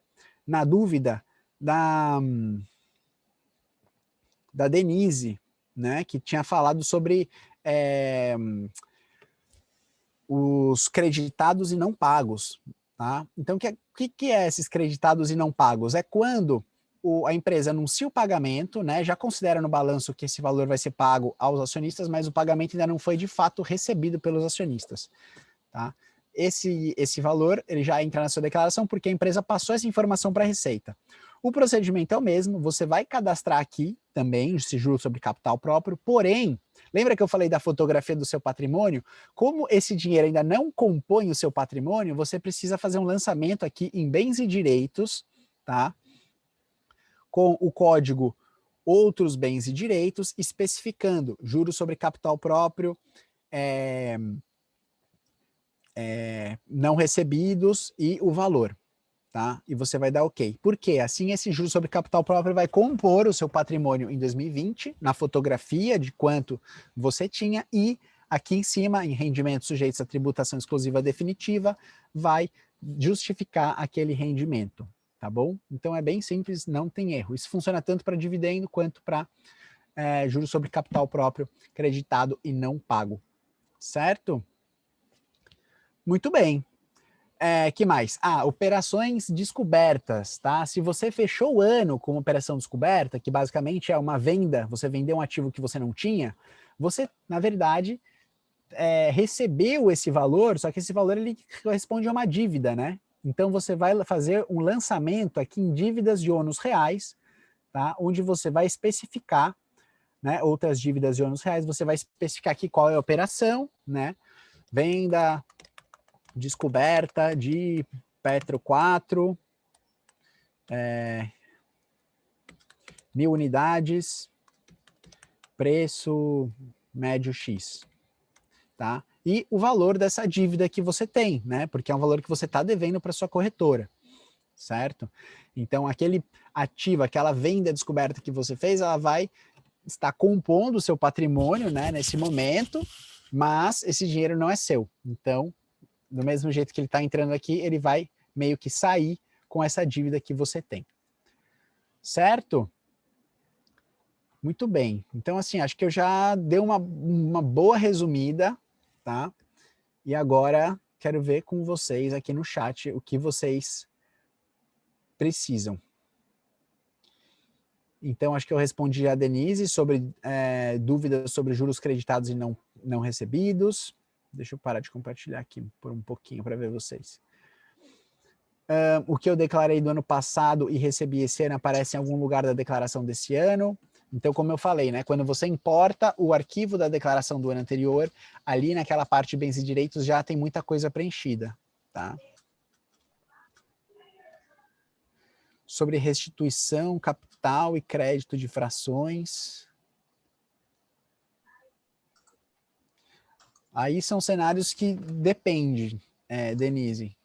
na dúvida da Denise, né, que tinha falado sobre os creditados e não pagos. Tá? Então, o que é esses creditados e não pagos? É quando a empresa anuncia o pagamento, né, já considera no balanço que esse valor vai ser pago aos acionistas, mas o pagamento ainda não foi de fato recebido pelos acionistas. Tá? Esse valor ele já entra na sua declaração porque a empresa passou essa informação para a Receita. O procedimento é o mesmo, você vai cadastrar aqui também esse juro sobre capital próprio, porém, lembra que eu falei da fotografia do seu patrimônio? Como esse dinheiro ainda não compõe o seu patrimônio, você precisa fazer um lançamento aqui em bens e direitos, tá? Com o código outros bens e direitos, especificando juros sobre capital próprio, não recebidos e o valor. Tá? E você vai dar OK. Por quê? Assim, esse juros sobre capital próprio vai compor o seu patrimônio em 2020, na fotografia de quanto você tinha, e aqui em cima, em rendimentos sujeitos à tributação exclusiva definitiva, vai justificar aquele rendimento, tá bom? Então é bem simples, não tem erro. Isso funciona tanto para dividendo quanto para juros sobre capital próprio creditado e não pago, certo? Muito bem. Que mais? Operações descobertas, tá? Se você fechou o ano com uma operação descoberta, que basicamente é uma venda, você vendeu um ativo que você não tinha, você, na verdade, recebeu esse valor, só que esse valor ele corresponde a uma dívida, né? Então você vai fazer um lançamento aqui em dívidas de ônus reais, tá? Onde você vai especificar, né, outras dívidas de ônus reais, você vai especificar aqui qual é a operação, né? Venda descoberta de Petro 4, 1.000 unidades, preço médio X, tá? E o valor dessa dívida que você tem, né? Porque é um valor que você está devendo para sua corretora, certo? Então, aquele ativo, aquela venda descoberta que você fez, ela vai estar compondo o seu patrimônio, né, nesse momento, mas esse dinheiro não é seu. Então, do mesmo jeito que ele está entrando aqui, ele vai meio que sair com essa dívida que você tem. Certo? Muito bem. Então, assim, acho que eu já dei uma boa resumida, tá? E agora quero ver com vocês aqui no chat o que vocês precisam. Então, acho que eu respondi a Denise sobre dúvidas sobre juros creditados e não recebidos. Deixa eu parar de compartilhar aqui por um pouquinho para ver vocês. O que eu declarei do ano passado e recebi esse ano aparece em algum lugar da declaração desse ano. Então, como eu falei, né, quando você importa o arquivo da declaração do ano anterior, ali naquela parte de bens e direitos já tem muita coisa preenchida, tá? Sobre restituição, capital e crédito de frações. Aí são cenários que depende, Denise.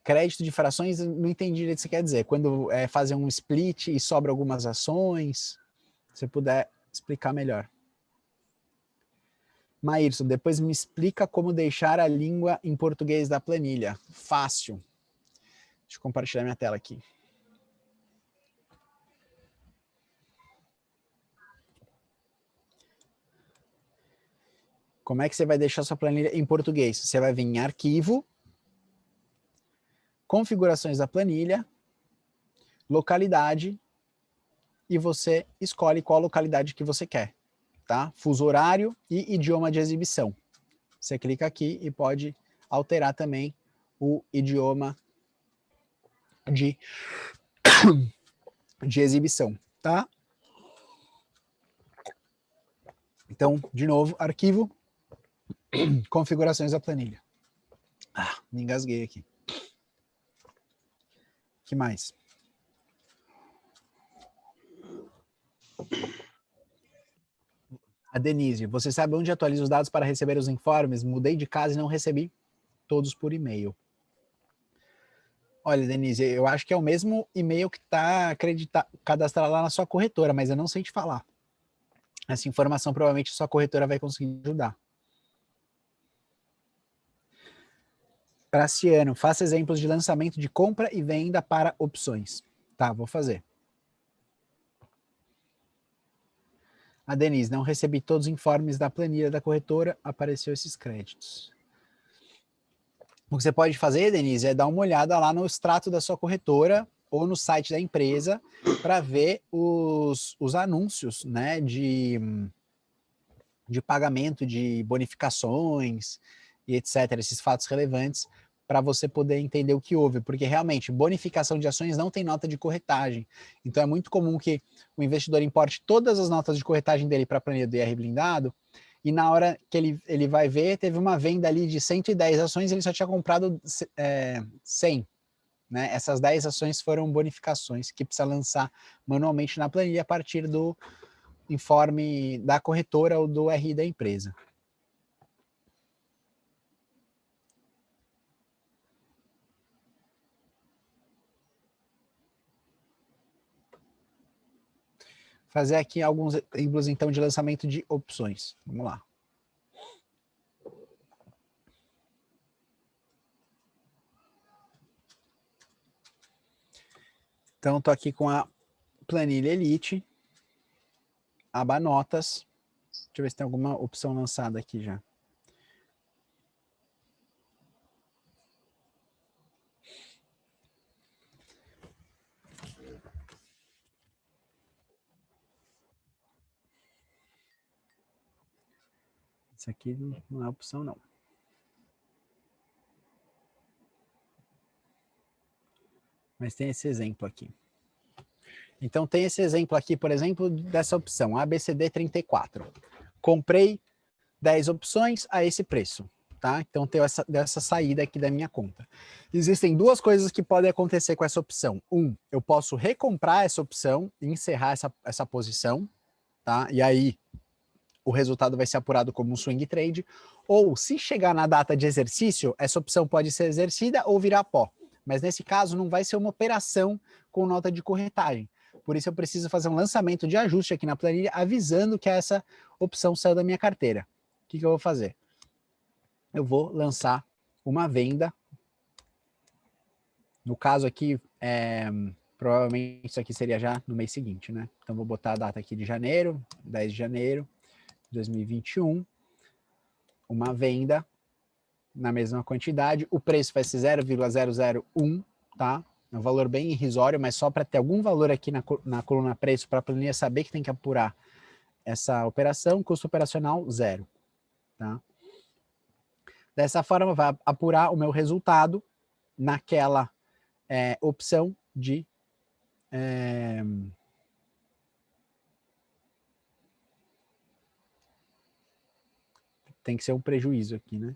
Crédito de frações, não entendi direito o que você quer dizer. Quando fazer um split e sobra algumas ações, se você puder explicar melhor. Maírson, depois me explica como deixar a língua em português da planilha. Fácil. Deixa eu compartilhar minha tela aqui. Como é que você vai deixar sua planilha em português? Você vai vir em arquivo, configurações da planilha, localidade, e você escolhe qual localidade que você quer, tá? Fuso horário e idioma de exibição. Você clica aqui e pode alterar também o idioma de exibição, tá? Então, de novo, arquivo, configurações da planilha. Me engasguei aqui. O que mais? A Denise, você sabe onde atualiza os dados para receber os informes? Mudei de casa e não recebi todos por e-mail. Olha, Denise, eu acho que é o mesmo e-mail que está cadastrado lá na sua corretora, mas eu não sei te falar. Essa informação provavelmente a sua corretora vai conseguir ajudar. Praciano, faça exemplos de lançamento de compra e venda para opções. Tá, vou fazer. A Denise, não recebi todos os informes da planilha da corretora, apareceu esses créditos. O que você pode fazer, Denise, é dar uma olhada lá no extrato da sua corretora ou no site da empresa para ver os anúncios, né, de pagamento de bonificações e etc., esses fatos relevantes, para você poder entender o que houve, porque realmente bonificação de ações não tem nota de corretagem. Então é muito comum que o investidor importe todas as notas de corretagem dele para a planilha do IR blindado, e na hora que ele vai ver, teve uma venda ali de 110 ações, ele só tinha comprado 100. Né? Essas 10 ações foram bonificações que precisa lançar manualmente na planilha a partir do informe da corretora ou do RI da empresa. Fazer aqui alguns exemplos, então, de lançamento de opções. Vamos lá. Então, estou aqui com a planilha Elite, aba Notas. Deixa eu ver se tem alguma opção lançada aqui já. Isso aqui não é opção, não. Mas tem esse exemplo aqui. Então, tem esse exemplo aqui, por exemplo, dessa opção, ABCD 34. Comprei 10 opções a esse preço, tá? Então, tem essa saída aqui da minha conta. Existem duas coisas que podem acontecer com essa opção. Eu posso recomprar essa opção e encerrar essa posição, tá? E aí, o resultado vai ser apurado como um swing trade. Ou, se chegar na data de exercício, essa opção pode ser exercida ou virar pó. Mas, nesse caso, não vai ser uma operação com nota de corretagem. Por isso, eu preciso fazer um lançamento de ajuste aqui na planilha, avisando que essa opção saiu da minha carteira. O que eu vou fazer? Eu vou lançar uma venda. No caso aqui, provavelmente isso aqui seria já no mês seguinte, né? Então, vou botar a data aqui de janeiro, 10 de janeiro de 2021. Uma venda na mesma quantidade. O preço vai ser 0,001, tá? É um valor bem irrisório, mas só para ter algum valor aqui na coluna preço, para a planilha saber que tem que apurar essa operação, custo operacional 0. Tá? Dessa forma, vai apurar o meu resultado naquela opção de... tem que ser um prejuízo aqui, né?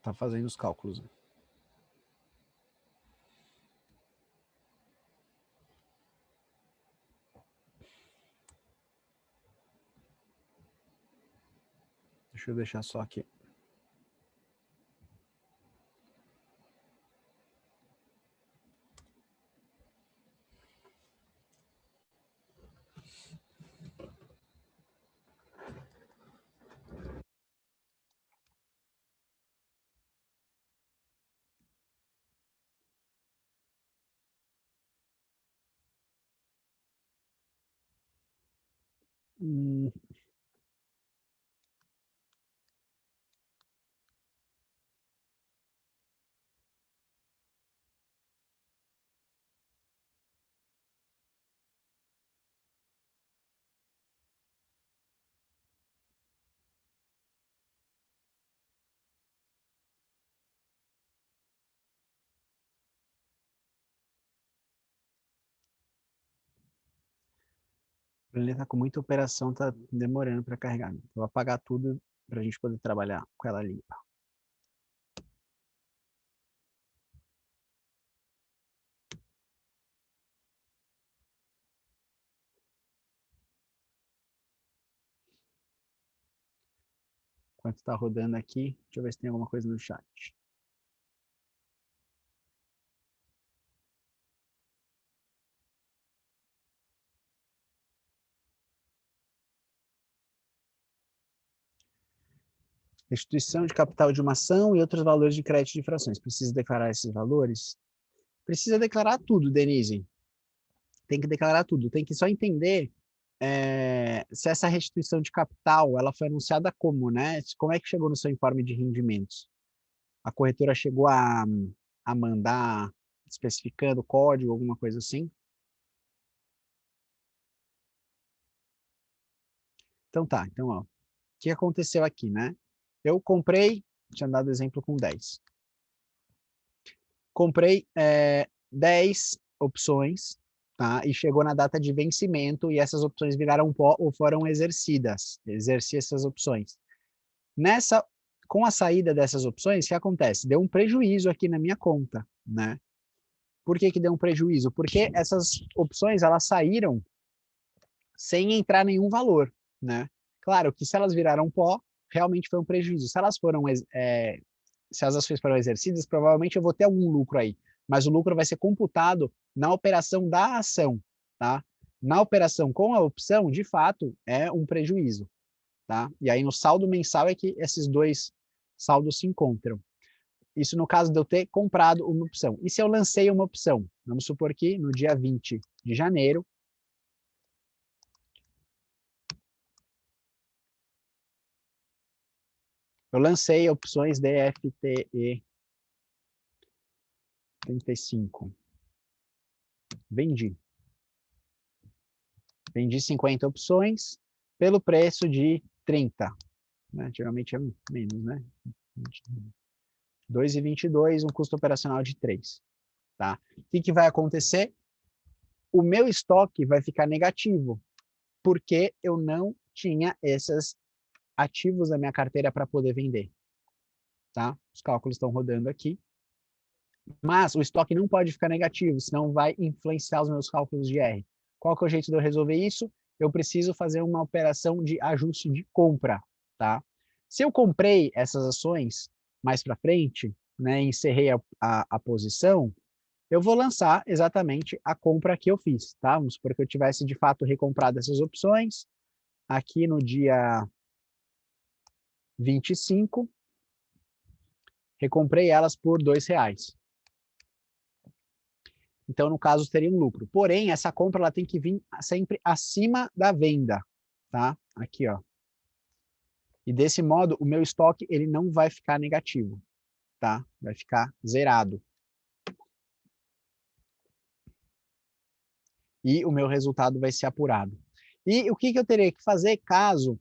Tá fazendo os cálculos. Deixa eu deixar só aqui. A planilha tá com muita operação, tá demorando para carregar. Vou apagar tudo para a gente poder trabalhar com ela limpa. Enquanto está rodando aqui, deixa eu ver se tem alguma coisa no chat. Restituição de capital de uma ação e outros valores de crédito de frações. Precisa declarar esses valores? Precisa declarar tudo, Denise. Tem que declarar tudo. Tem que só entender se essa restituição de capital ela foi anunciada como, né? Como é que chegou no seu informe de rendimentos? A corretora chegou a mandar especificando código, alguma coisa assim? Então tá, então ó, o que aconteceu aqui, né? Eu comprei, tinha dado exemplo com 10. Comprei 10 opções, tá? E chegou na data de vencimento e essas opções viraram pó ou foram exercidas. Exerci essas opções. Com a saída dessas opções, o que acontece? Deu um prejuízo aqui na minha conta, né? Por que que deu um prejuízo? Porque essas opções, elas saíram sem entrar nenhum valor, né? Claro que se elas viraram pó, realmente foi um prejuízo. Se elas foram, se as ações foram exercidas, provavelmente eu vou ter algum lucro aí, mas o lucro vai ser computado na operação da ação, tá? Na operação com a opção, de fato, é um prejuízo, tá? E aí no saldo mensal é que esses dois saldos se encontram. Isso no caso de eu ter comprado uma opção. E se eu lancei uma opção? Vamos supor que no dia 20 de janeiro, eu lancei opções DFTE 35. Vendi. Vendi 50 opções pelo preço de 30. Né? Geralmente é menos, né? 2,22, um custo operacional de 3. Tá? O que vai acontecer? O meu estoque vai ficar negativo, porque eu não tinha esses ativos da minha carteira para poder vender. Tá? Os cálculos estão rodando aqui. Mas o estoque não pode ficar negativo, senão vai influenciar os meus cálculos de R. Qual que é o jeito de eu resolver isso? Eu preciso fazer uma operação de ajuste de compra, tá? Se eu comprei essas ações mais para frente, né, encerrei a posição, eu vou lançar exatamente a compra que eu fiz, tá? Vamos supor que eu tivesse de fato recomprado essas opções aqui no dia 25, recomprei elas por R$2. Então, no caso, teria um lucro. Porém, essa compra ela tem que vir sempre acima da venda, tá? Aqui, ó. E desse modo, o meu estoque ele não vai ficar negativo, tá? Vai ficar zerado. e o meu resultado vai ser apurado. E o que eu teria que fazer caso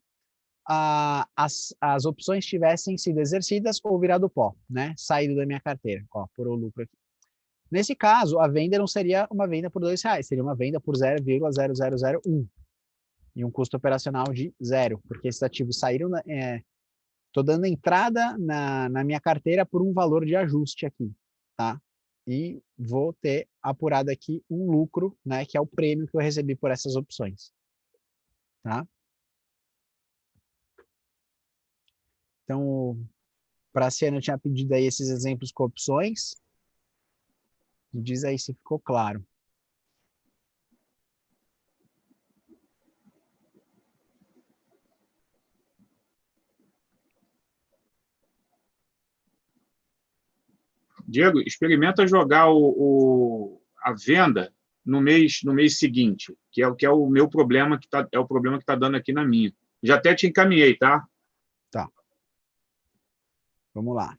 as opções tivessem sido exercidas ou virado pó, né? Saído da minha carteira, ó, por o lucro aqui. Nesse caso, a venda não seria uma venda por R$2, seria uma venda por 0,0001 e um custo operacional de 0, porque esses ativos saíram, estou dando entrada na minha carteira por um valor de ajuste aqui, tá? E vou ter apurado aqui um lucro, né, que é o prêmio que eu recebi por essas opções, tá? Então, o Praciano tinha pedido aí esses exemplos com opções. Me diz aí se ficou claro. Diego, experimenta jogar a venda no mês seguinte, que é o meu problema é o problema que está dando aqui na minha. Já até te encaminhei, tá? Tá. Vamos lá.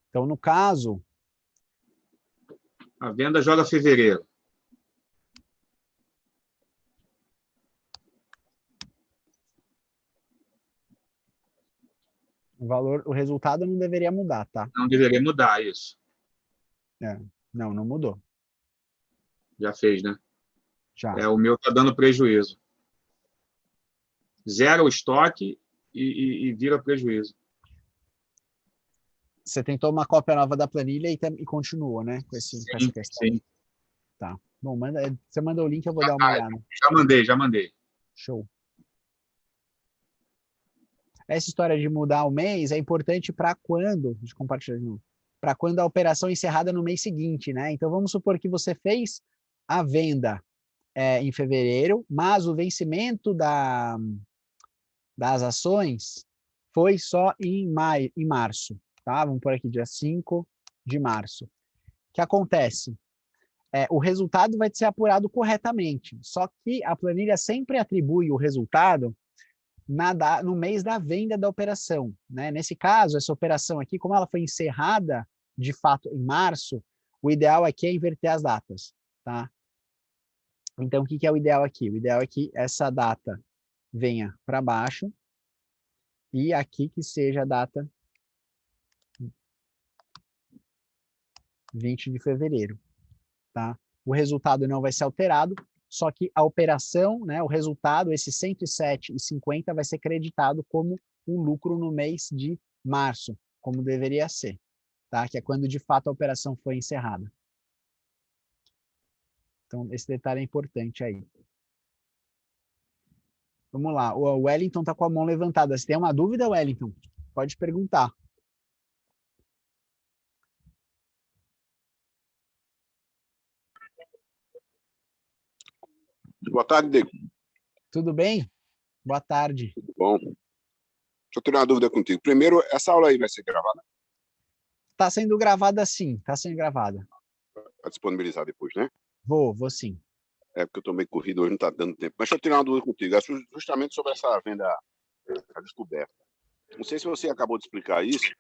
Então, no caso, a venda joga fevereiro. o resultado não deveria mudar, tá? Não deveria mudar isso. Não mudou. Já fez, né? Já. O meu está dando prejuízo. Zera o estoque e vira prejuízo. Você tentou uma cópia nova da planilha e continuou, né? Com essa questão. Sim. Tá. Bom, você manda o link, eu vou dar uma olhada. Já mandei. Show. Essa história de mudar o mês é importante para quando, deixa eu compartilhar de novo, para quando a operação é encerrada no mês seguinte, né? Então vamos supor que você fez a venda em fevereiro, mas o vencimento das ações foi só em março, tá? Vamos por aqui, dia 5 de março. O que acontece? O resultado vai ser apurado corretamente, só que a planilha sempre atribui o resultado no mês da venda da operação, né? Nesse caso, essa operação aqui, como ela foi encerrada de fato em março, o ideal aqui é inverter as datas, tá? Então, o que é o ideal aqui? O ideal é que essa data venha para baixo e aqui que seja a data 20 de fevereiro, tá? O resultado não vai ser alterado, só que a operação, né, o resultado, esse 107,50 vai ser creditado como um lucro no mês de março, como deveria ser, tá? Que é quando de fato a operação foi encerrada. Então, esse detalhe é importante aí. Vamos lá, o Wellington está com a mão levantada. Se tem uma dúvida, Wellington, pode perguntar. Boa tarde, Diego. Tudo bem? Boa tarde. Tudo bom? Deixa eu tirar uma dúvida contigo. Primeiro, essa aula aí vai ser gravada? Está sendo gravada sim, está sendo gravada. Vai disponibilizar depois, né? Vou sim. É porque eu estou meio corrido, hoje não está dando tempo. Mas deixa eu tirar uma dúvida contigo. É justamente sobre essa venda, a descoberta. Não sei se você acabou de explicar isso,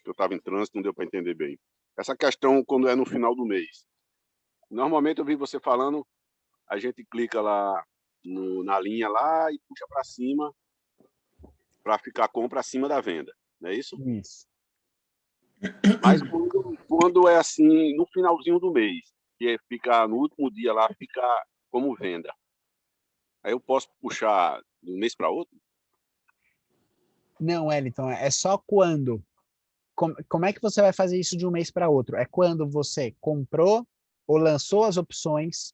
que eu estava em trânsito, não deu para entender bem. Essa questão, quando é no final do mês. Normalmente eu vi você falando, a gente clica lá na linha lá e puxa para cima para ficar a compra acima da venda, não é isso? Isso. Mas quando é assim, no finalzinho do mês, que fica no último dia lá, fica como venda. Aí eu posso puxar de um mês para outro? Não, Wellington, é só quando. Como é que você vai fazer isso de um mês para outro? É quando você comprou ou lançou as opções,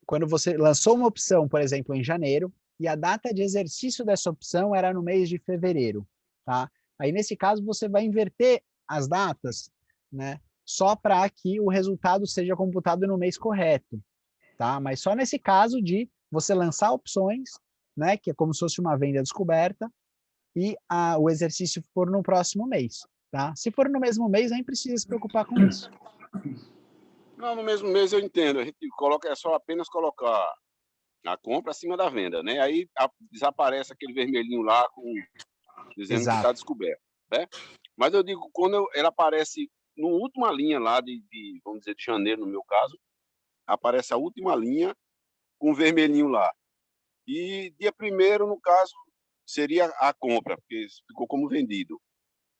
quando você lançou uma opção, por exemplo, em janeiro, e a data de exercício dessa opção era no mês de fevereiro, tá? Aí, nesse caso, você vai inverter as datas, né? Só para que o resultado seja computado no mês correto, tá? Mas só nesse caso de você lançar opções, né? Que é como se fosse uma venda descoberta, e o exercício for no próximo mês, tá? Se for no mesmo mês, nem precisa se preocupar com isso. Não, no mesmo mês eu entendo. A gente coloca, é só apenas colocar a compra acima da venda, né? Aí desaparece aquele vermelhinho lá dizendo que está descoberto, né? Mas eu digo, quando ela aparece na última linha lá vamos dizer, de janeiro, no meu caso, aparece a última linha com vermelhinho lá. E dia 1º, no caso, seria a compra, porque ficou como vendido.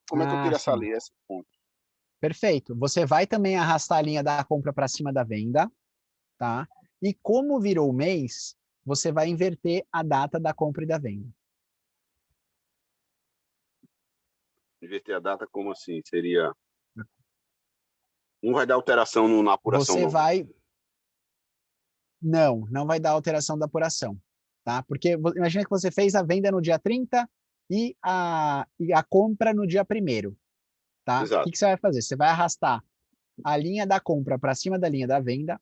Como é que eu tiro essa sim. linha, esse ponto? Perfeito. Você vai também arrastar a linha da compra para cima da venda, tá? E como virou mês, você vai inverter a data da compra e da venda. Inverter a data, como assim? Seria... Não vai dar alteração na apuração, Você não. vai... Não vai dar alteração da apuração, tá? Porque imagina que você fez a venda no dia 30 e a compra no dia 1º, tá? O Exato. que você vai fazer? Você vai arrastar a linha da compra para cima da linha da venda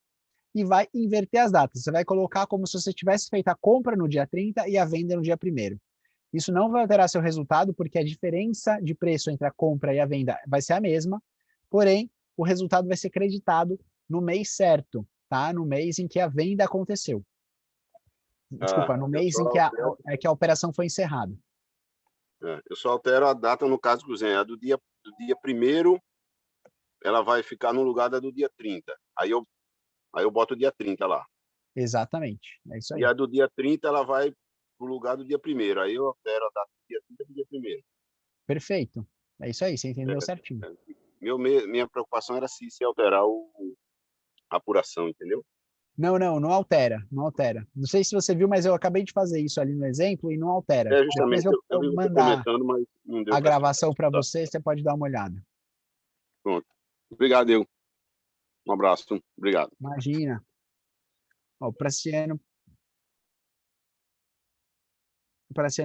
e vai inverter as datas. Você vai colocar como se você tivesse feito a compra no dia 30 e a venda no dia 1º. Isso não vai alterar seu resultado, porque a diferença de preço entre a compra e a venda vai ser a mesma, porém, o resultado vai ser creditado no mês certo, tá? No mês em que a venda aconteceu. Desculpa, no mês em que a operação foi encerrada. Eu só altero a data, no caso, por exemplo, a do dia 1º, ela vai ficar no lugar da do dia 30. Aí eu boto o dia 30 lá. Exatamente, é isso aí. E a do dia 30, ela vai pro lugar do dia 1º. Aí eu altero a data do dia 30 do dia 1º. Perfeito, é isso aí, você entendeu certinho. Minha preocupação era se alterar a apuração, entendeu? Não altera, não altera. Não sei se você viu, mas eu acabei de fazer isso ali no exemplo e não altera. Depois Justamente, eu eu vi você mandar comentando, mas não deu a para gravação para escutar. você, você pode dar uma olhada. Pronto. Obrigado, Diego. Um abraço. Obrigado. Imagina. Ó, o Praciano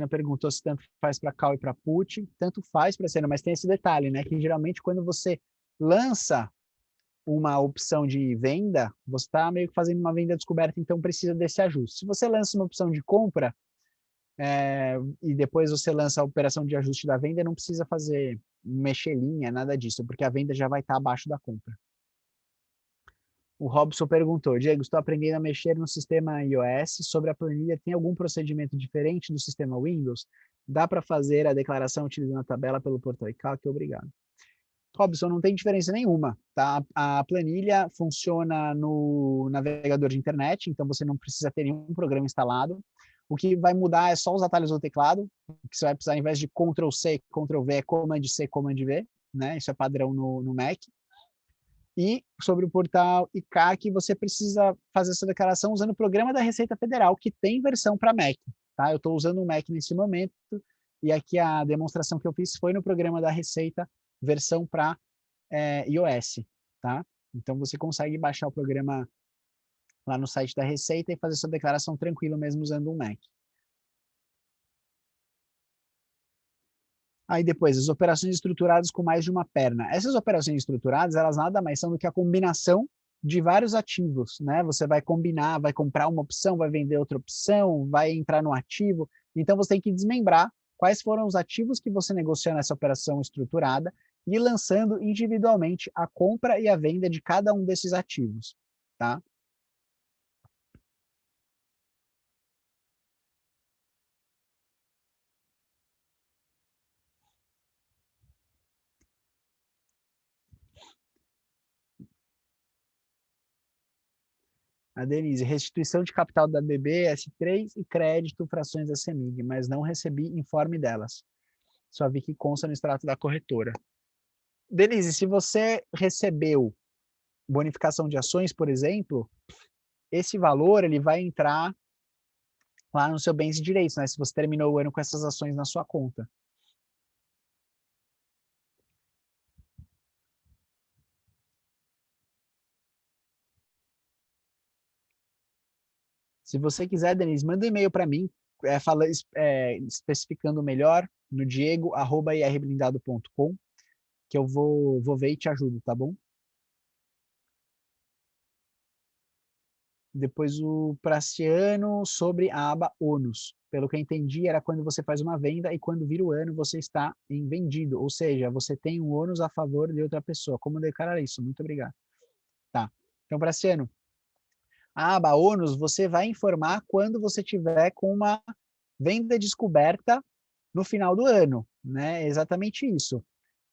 perguntou se tanto faz para call e para put. Tanto faz, Praciano, mas tem esse detalhe, né? Que geralmente quando você lança uma opção de venda, você está meio que fazendo uma venda descoberta, então precisa desse ajuste. Se você lança uma opção de compra, e depois você lança a operação de ajuste da venda, não precisa mexer linha, nada disso, porque a venda já vai estar abaixo da compra. O Robson perguntou, Diego, estou aprendendo a mexer no sistema iOS, sobre a planilha, tem algum procedimento diferente do sistema Windows? Dá para fazer a declaração utilizando a tabela pelo portal iCalc? Obrigado. Robson, não tem diferença nenhuma, tá? A planilha funciona no navegador de internet, então você não precisa ter nenhum programa instalado. O que vai mudar é só os atalhos do teclado, que você vai precisar, ao invés de Ctrl+C, Ctrl+V, é Command+C, Command+V, né? Isso é padrão no Mac. E sobre o portal ICAC, você precisa fazer essa declaração usando o programa da Receita Federal, que tem versão para Mac, tá? Eu estou usando o Mac nesse momento, e aqui a demonstração que eu fiz foi no programa da Receita, versão para iOS, tá? Então você consegue baixar o programa lá no site da Receita e fazer sua declaração tranquilo mesmo usando um Mac. Aí depois, as operações estruturadas com mais de uma perna. Essas operações estruturadas, elas nada mais são do que a combinação de vários ativos, né? Você vai combinar, vai comprar uma opção, vai vender outra opção, vai entrar no ativo. Então você tem que desmembrar quais foram os ativos que você negociou nessa operação estruturada e ir lançando individualmente a compra e a venda de cada um desses ativos, tá? A Denise, restituição de capital da BB, S3 e crédito frações da CEMIG, mas não recebi informe delas. Só vi que consta no extrato da corretora. Denise, se você recebeu bonificação de ações, por exemplo, esse valor ele vai entrar lá no seu bens e direitos, né? Se você terminou o ano com essas ações na sua conta. Se você quiser, Denise, manda um e-mail para mim, especificando melhor no diego@irblindado.com, que eu vou ver e te ajudo, tá bom? Depois o Praciano sobre a aba ônus. Pelo que eu entendi, era quando você faz uma venda e quando vira o ano você está em vendido. Ou seja, você tem um ônus a favor de outra pessoa. Como declarar isso? Muito obrigado. Tá. Então, Praciano, a aba ônus você vai informar quando você tiver com uma venda descoberta no final do ano, né? É exatamente isso.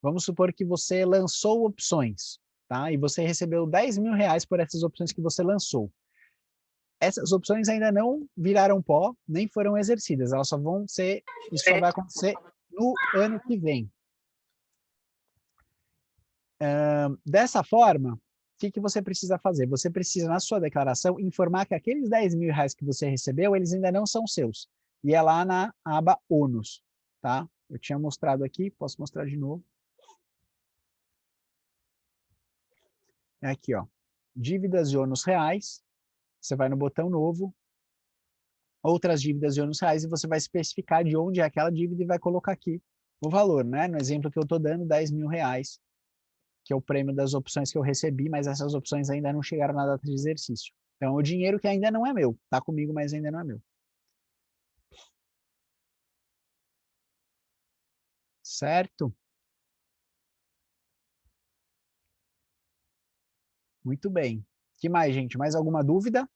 Vamos supor que você lançou opções, tá? E você recebeu 10 mil reais por essas opções que você lançou. Essas opções ainda não viraram pó, nem foram exercidas, elas só vão ser, isso só vai acontecer no ano que vem. Dessa forma, o que você precisa fazer? Você precisa, na sua declaração, informar que aqueles 10 mil reais que você recebeu, eles ainda não são seus. E é lá na aba ônus, tá? Eu tinha mostrado aqui, posso mostrar de novo. É aqui, ó. Dívidas e ônus reais. Você vai no botão novo. Outras dívidas e ônus reais, e você vai especificar de onde é aquela dívida e vai colocar aqui o valor, né? No exemplo que eu estou dando, 10 mil reais, que é o prêmio das opções que eu recebi, mas essas opções ainda não chegaram na data de exercício. Então, o dinheiro que ainda não é meu. Está comigo, mas ainda não é meu. Certo? Muito bem. O que mais, gente? Mais alguma dúvida?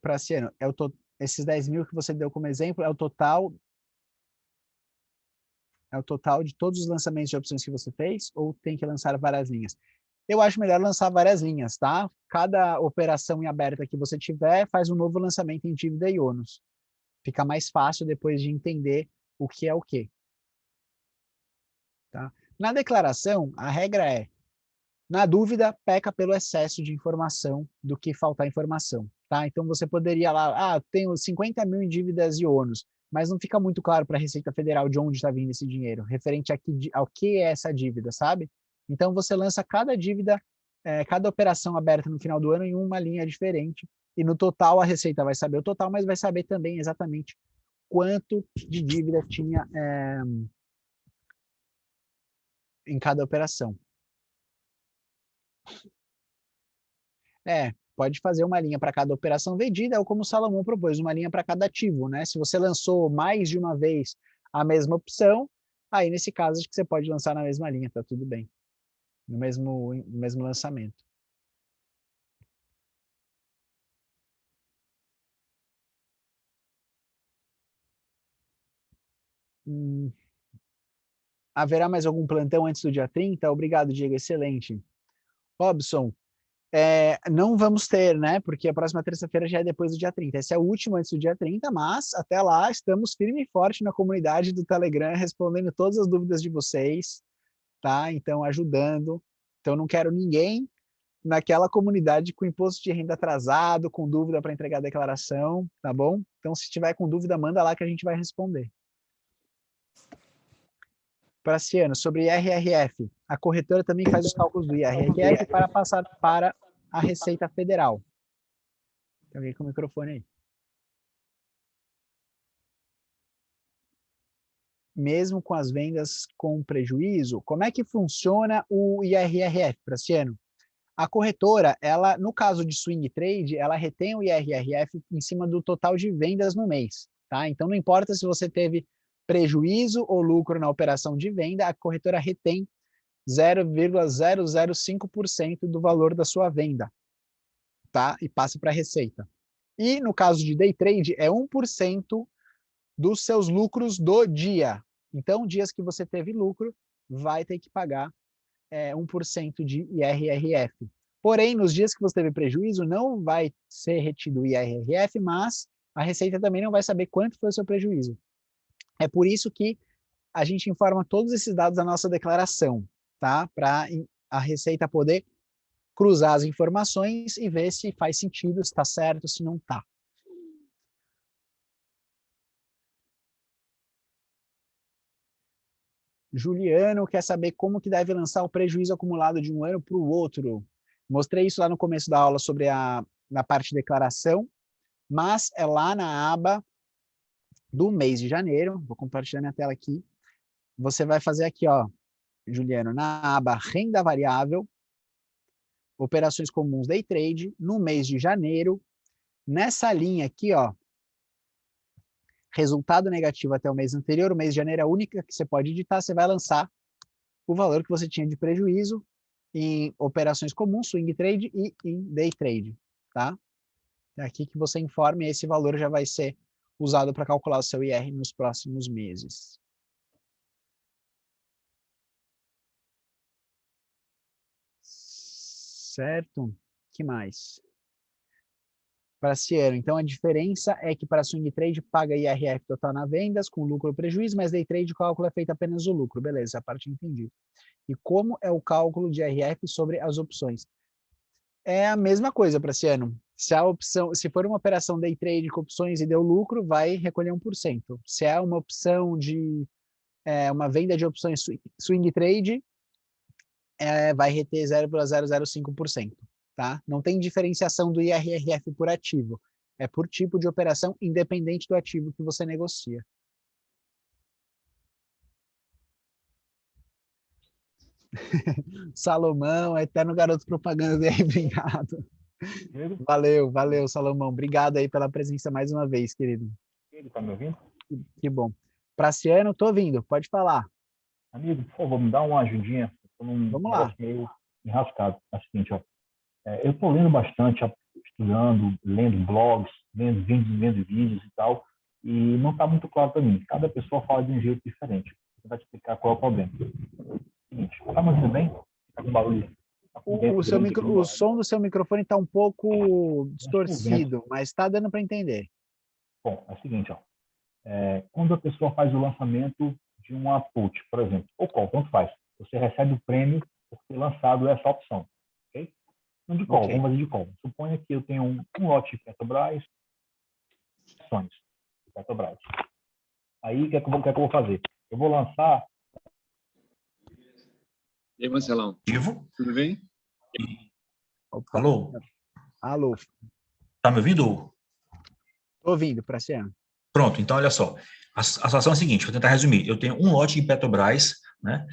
Praciano, esses 10 mil que você deu como exemplo é o total de todos os lançamentos de opções que você fez, ou tem que lançar várias linhas? Eu acho melhor lançar várias linhas, tá? Cada operação em aberta que você tiver, faz um novo lançamento em dívida e ônus. Fica mais fácil depois de entender o que é o quê. Tá? Na declaração, a regra é, na dúvida, peca pelo excesso de informação do que faltar informação. Tá? Então, você poderia lá, tenho 50 mil em dívidas e ônus, mas não fica muito claro para a Receita Federal de onde está vindo esse dinheiro, referente ao que é essa dívida, sabe? Então, você lança cada dívida, cada operação aberta no final do ano em uma linha diferente, e no total a Receita vai saber o total, mas vai saber também exatamente quanto de dívida tinha em cada operação. Pode fazer uma linha para cada operação vendida, ou como o Salomão propôs, uma linha para cada ativo, né? Se você lançou mais de uma vez a mesma opção, aí nesse caso acho que você pode lançar na mesma linha, tá tudo bem. No mesmo lançamento. Haverá mais algum plantão antes do dia 30? Obrigado, Diego, excelente. Robson, não vamos ter, né? Porque a próxima terça-feira já é depois do dia 30. Esse é o último antes do dia 30, mas até lá estamos firme e forte na comunidade do Telegram, respondendo todas as dúvidas de vocês, tá? Então, ajudando. Então, não quero ninguém naquela comunidade com imposto de renda atrasado, com dúvida para entregar a declaração, tá bom? Então, se tiver com dúvida, manda lá que a gente vai responder. Praciano, sobre IRRF, a corretora também faz os cálculos do IRRF para passar para a Receita Federal. Tem alguém com o microfone aí? Mesmo com as vendas com prejuízo, como é que funciona o IRRF, Praciano? A corretora, ela, no caso de swing trade, ela retém o IRRF em cima do total de vendas no mês, tá? Então, não importa se você teve prejuízo ou lucro na operação de venda, a corretora retém 0,005% do valor da sua venda, tá? E passa para a Receita. E no caso de day trade, é 1% dos seus lucros do dia. Então, dias que você teve lucro, vai ter que pagar 1% de IRRF. Porém, nos dias que você teve prejuízo, não vai ser retido o IRRF, mas a Receita também não vai saber quanto foi o seu prejuízo. É por isso que a gente informa todos esses dados na nossa declaração, tá? Para a Receita poder cruzar as informações e ver se faz sentido, se está certo, se não está. Juliano quer saber como que deve lançar o prejuízo acumulado de um ano para o outro. Mostrei isso lá no começo da aula sobre na parte de declaração, mas é lá na aba do mês de janeiro. Vou compartilhar minha tela aqui. Você vai fazer aqui, ó, Juliano, na aba renda variável, operações comuns day trade, no mês de janeiro, nessa linha aqui, ó, resultado negativo até o mês anterior, o mês de janeiro é a única que você pode editar, você vai lançar o valor que você tinha de prejuízo em operações comuns, swing trade e em day trade, tá? É aqui que você informa e esse valor já vai ser usado para calcular o seu IR nos próximos meses. Certo? Que mais? Para Cielo, então a diferença é que para swing trade paga IRF total na vendas com lucro ou prejuízo, mas day trade o cálculo é feito apenas o lucro. Beleza, essa parte entendi. E como é o cálculo de IRF sobre as opções? É a mesma coisa para Ciano. Se a opção, se for uma operação day trade com opções e deu lucro, vai recolher 1%. Se é uma opção de uma venda de opções swing trade, vai reter 0,005%. Tá? Não tem diferenciação do IRRF por ativo. É por tipo de operação, independente do ativo que você negocia. Salomão, eterno garoto propaganda aí, obrigado. Valeu, valeu, Salomão. Obrigado aí pela presença mais uma vez, querido. Ele tá me ouvindo? Que bom. Praciano, tô ouvindo, pode falar. Amigo, por favor, me dá uma ajudinha. Eu tô num Vamos lá. negócio meio enrascado. É o seguinte, ó. Eu tô lendo bastante, estudando, lendo blogs, lendo vídeos e tal, e não tá muito claro para mim. Cada pessoa fala de um jeito diferente. Você vai te explicar qual é o problema. Seguinte, tá me ouvindo bem? Tá com barulho? Tá com vento grande aqui no O lado. som do seu microfone está um pouco distorcido, mas está dando para entender. Bom, é o seguinte, ó. Quando a pessoa faz o lançamento de uma put, por exemplo, ou qual, tanto faz, você recebe o prêmio por ter lançado essa opção, ok? Não de call, Ok. vamos fazer de call. Suponha que eu tenho um lote de Petrobras, ações de Petrobras. Aí, o que é que eu vou fazer? Eu vou lançar... E aí, Marcelão, tudo bem? Opa. Alô? Alô, Tá me ouvindo? tô ouvindo, Praciano. Pronto, então olha só. A situação é a seguinte, vou tentar resumir. Eu tenho um lote de Petrobras, né?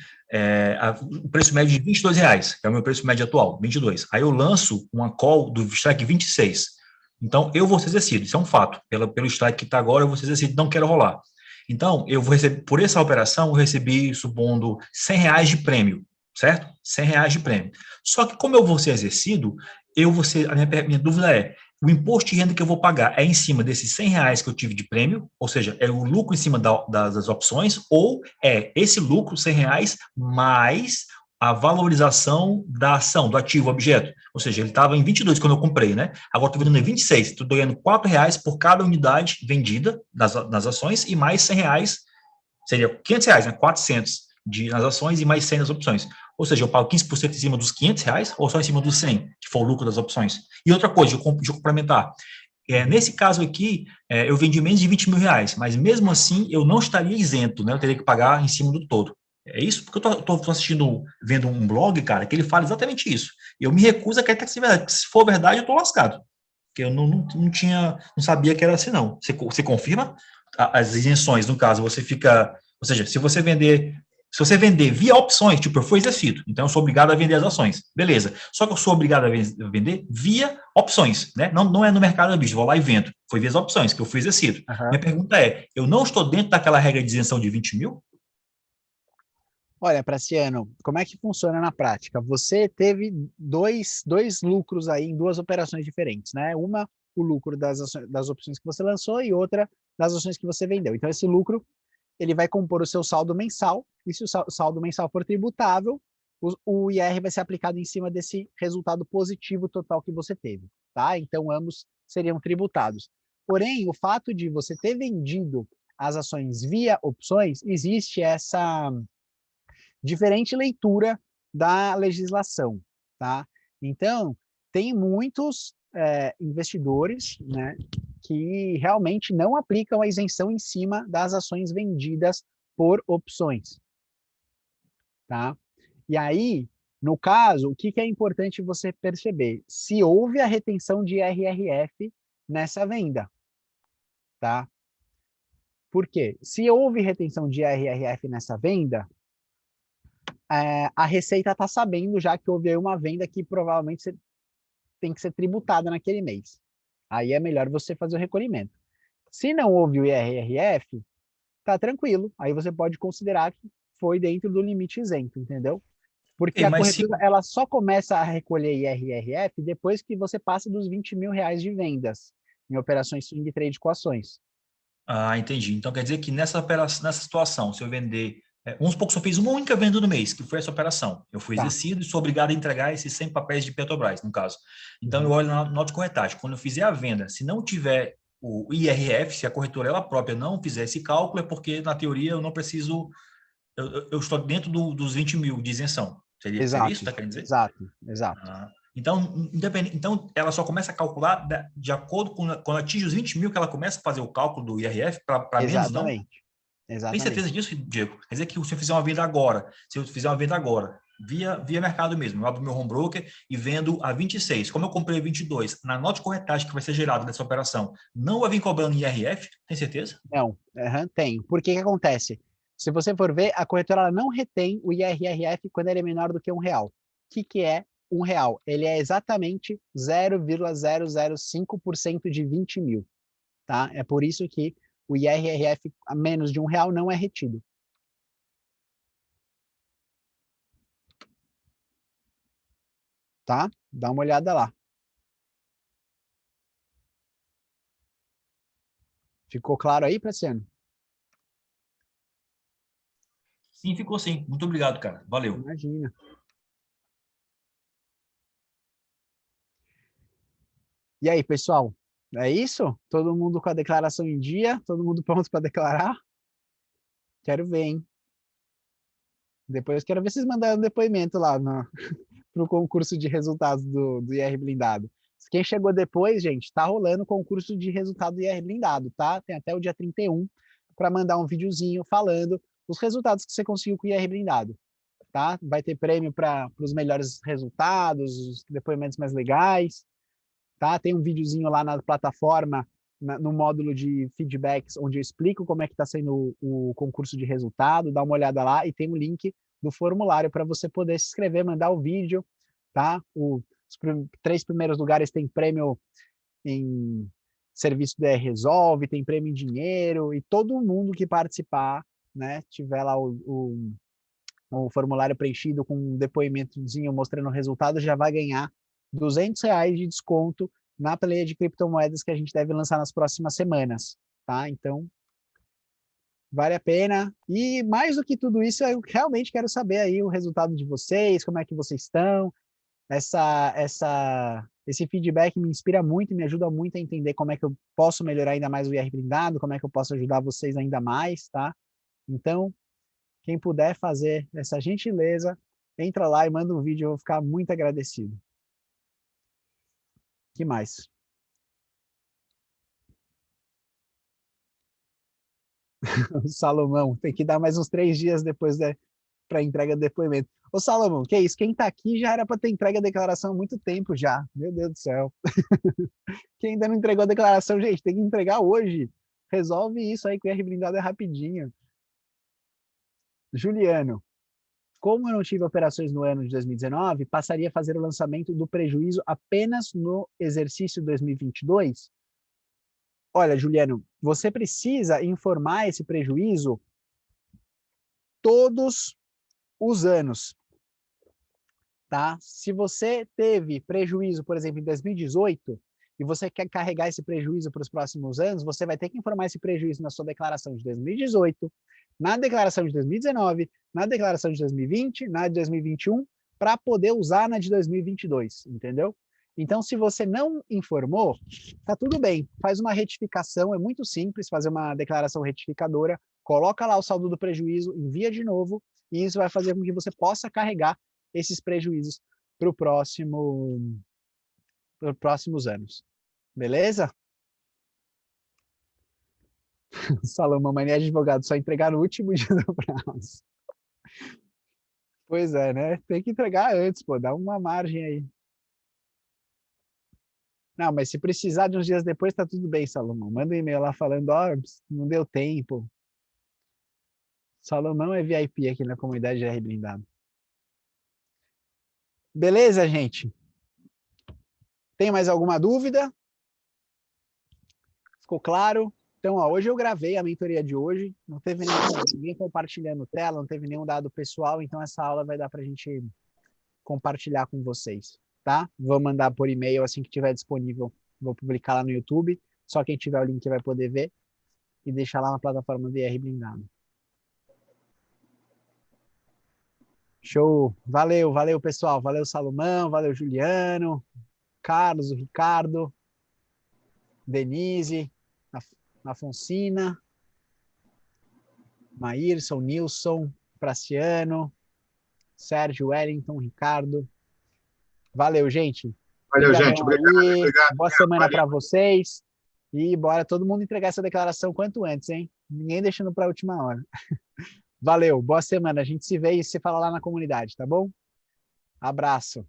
O preço médio de R$22, que é o meu preço médio atual, 22. Aí eu lanço uma call do strike 26. Então, eu vou ser exercido, isso é um fato. Pelo strike que está agora, eu vou ser exercido, não quero rolar. Então, eu vou receber, por essa operação, eu recebi, supondo, R$100 de prêmio, certo? R$100 de prêmio. Só que como eu vou ser exercido, a minha dúvida é, o imposto de renda que eu vou pagar é em cima desses R$100 que eu tive de prêmio, ou seja, é o lucro em cima das opções, ou é esse lucro, R$100, mais a valorização da ação, do ativo, objeto. Ou seja, ele estava em 22 quando eu comprei, né? Agora estou vendendo em 26, estou ganhando R$4 por cada unidade vendida nas ações e mais R$100, seria R$500, né? 400 nas ações e mais 100 nas opções. Ou seja, eu pago 15% em cima dos R$500 ou só em cima dos 100, que for o lucro das opções. E outra coisa, deixa eu complementar. Nesse caso aqui, eu vendi menos de R$20 mil, mas mesmo assim eu não estaria isento, né? Eu teria que pagar em cima do todo. É isso? Porque eu tô assistindo, vendo um blog, cara, que ele fala exatamente isso. E eu me recuso a acreditar que seja verdade, porque se for verdade, eu tô lascado. Porque eu não sabia que era assim, não. Você confirma as isenções, no caso, você fica... Ou seja, se você vender via opções, tipo, eu fui exercido, então eu sou obrigado a vender as ações. Beleza. Só que eu sou obrigado a vender via opções, né? Não é no mercado da bicho, vou lá e vendo. Foi via as opções, que eu fui exercido. Uhum. Minha pergunta é, eu não estou dentro daquela regra de isenção de 20 mil? Olha, Praciano, como é que funciona na prática? Você teve dois lucros aí em duas operações diferentes, né? Uma, o lucro das opções que você lançou e outra das ações que você vendeu. Então, esse lucro, ele vai compor o seu saldo mensal, e se o saldo mensal for tributável, o IR vai ser aplicado em cima desse resultado positivo total que você teve, tá? Então, ambos seriam tributados. Porém, o fato de você ter vendido as ações via opções, existe essa diferente leitura da legislação, tá? Então, tem muitos investidores, né, que realmente não aplicam a isenção em cima das ações vendidas por opções, tá? E aí, no caso, o que é importante você perceber? Se houve a retenção de IRRF nessa venda, tá? Por quê? Se houve retenção de IRRF nessa venda, a Receita está sabendo já que houve aí uma venda que provavelmente tem que ser tributada naquele mês. Aí é melhor você fazer o recolhimento. Se não houve o IRRF, tá tranquilo. Aí você pode considerar que foi dentro do limite isento, entendeu? Porque a Mas se, corretora ela só começa a recolher IRRF depois que você passa dos 20 mil reais de vendas em operações swing trade com ações. entendi. Então quer dizer que nessa operação, nessa situação, se eu vender, vamos supor que só fiz uma única venda no mês, que foi essa operação. Eu fui Tá. exercido e sou obrigado a entregar esses 100 papéis de Petrobras, no caso. Então eu Uhum. olho na nota de corretagem. Quando eu fizer a venda, se não tiver o IRF, se a corretora ela própria não fizer esse cálculo, é porque, na teoria, eu não preciso, eu estou dentro dos 20 mil de isenção. Seria isso que está querendo dizer? Exato. Então, então, ela só começa a calcular de acordo com quando atinge os 20 mil que ela começa a fazer o cálculo do IRF para menos, não? Tem certeza disso, Diego? Quer dizer que se eu fizer uma venda agora, via mercado mesmo, eu abro meu home broker e vendo a 26, como eu comprei a 22, na nota de corretagem que vai ser gerada dessa operação, não vai vir cobrando IRF? Tem certeza? Não, tem. Porque que acontece? Se você for ver, a corretora ela não retém o IRRF quando ele é menor do que R$1. O que é R$1? Ele é exatamente 0,005% de 20 mil. Tá? É por isso que o IRRF a menos de R$1 não é retido. Tá? Dá uma olhada lá. Ficou claro aí, Praciano? Sim, ficou sim. Muito obrigado, cara. Valeu. Imagina. E aí, pessoal? É isso? Todo mundo com a declaração em dia? Todo mundo pronto para declarar? Quero ver, hein? Depois quero ver vocês mandarem um depoimento lá no concurso de resultados do IR Blindado. Quem chegou depois, gente, tá rolando o concurso de resultado do IR Blindado, tá? Tem até o dia 31 para mandar um videozinho falando os resultados que você conseguiu com o IR Blindado, tá? Vai ter prêmio para os melhores resultados, os depoimentos mais legais, tá? Tem um videozinho lá na plataforma, no módulo de feedbacks, onde eu explico como é que está sendo o concurso de resultado, dá uma olhada lá e tem um link do formulário para você poder se inscrever, mandar o vídeo, tá? Os 3 primeiros lugares tem prêmio em serviço da Resolve, tem prêmio em dinheiro, e todo mundo que participar, né, tiver lá o formulário preenchido com um depoimentozinho mostrando o resultado, já vai ganhar R$200 de desconto na pleia de criptomoedas que a gente deve lançar nas próximas semanas, tá? Então, vale a pena. E mais do que tudo isso, eu realmente quero saber aí o resultado de vocês, como é que vocês estão. Esse feedback me inspira muito e me ajuda muito a entender como é que eu posso melhorar ainda mais o IR Blindado, como é que eu posso ajudar vocês ainda mais, tá? Então, quem puder fazer essa gentileza, entra lá e manda um vídeo, eu vou ficar muito agradecido. Que mais? Salomão, tem que dar mais uns 3 dias depois para entrega do depoimento. Ô Salomão, que é isso? Quem está aqui já era para ter entregue a declaração há muito tempo já. Meu Deus do céu. Quem ainda não entregou a declaração, gente, tem que entregar hoje. Resolve isso aí que o IR Blindado é rapidinho. Juliano, como eu não tive operações no ano de 2019, passaria a fazer o lançamento do prejuízo apenas no exercício 2022? Olha, Juliano, você precisa informar esse prejuízo todos os anos, tá? Se você teve prejuízo, por exemplo, em 2018, e você quer carregar esse prejuízo para os próximos anos, você vai ter que informar esse prejuízo na sua declaração de 2018, na declaração de 2019, na declaração de 2020, na de 2021, para poder usar na de 2022, entendeu? Então, se você não informou, tá tudo bem, faz uma retificação, é muito simples fazer uma declaração retificadora, coloca lá o saldo do prejuízo, envia de novo, e isso vai fazer com que você possa carregar esses prejuízos para os próximos anos. Beleza? Salomão, mania de advogado, só entregar no último dia do prazo. Pois é, né? Tem que entregar antes, pô, dá uma margem aí. Não, mas se precisar de uns dias depois, tá tudo bem, Salomão. Manda um e-mail lá falando, ó, não deu tempo. Salomão é VIP aqui na comunidade de IR Blindado. Beleza, gente? Tem mais alguma dúvida? Ficou claro? Então, ó, hoje eu gravei a mentoria de hoje, não teve ninguém compartilhando tela, não teve nenhum dado pessoal, então essa aula vai dar para a gente compartilhar com vocês, tá? Vou mandar por e-mail assim que tiver disponível. Vou publicar lá no YouTube. Só quem tiver o link vai poder ver e deixar lá na plataforma do IR Blindado. Show! Valeu, valeu, pessoal. Valeu, Salomão. Valeu, Juliano. Carlos, o Ricardo. Denise. Afonsina. Maírson, Nilson. Praciano. Sérgio, Wellington, Ricardo. Valeu, gente. Valeu, gente. Obrigado. Boa semana para vocês. E bora todo mundo entregar essa declaração quanto antes, hein? Ninguém deixando para a última hora. Valeu, boa semana. A gente se vê e se fala lá na comunidade, tá bom? Abraço.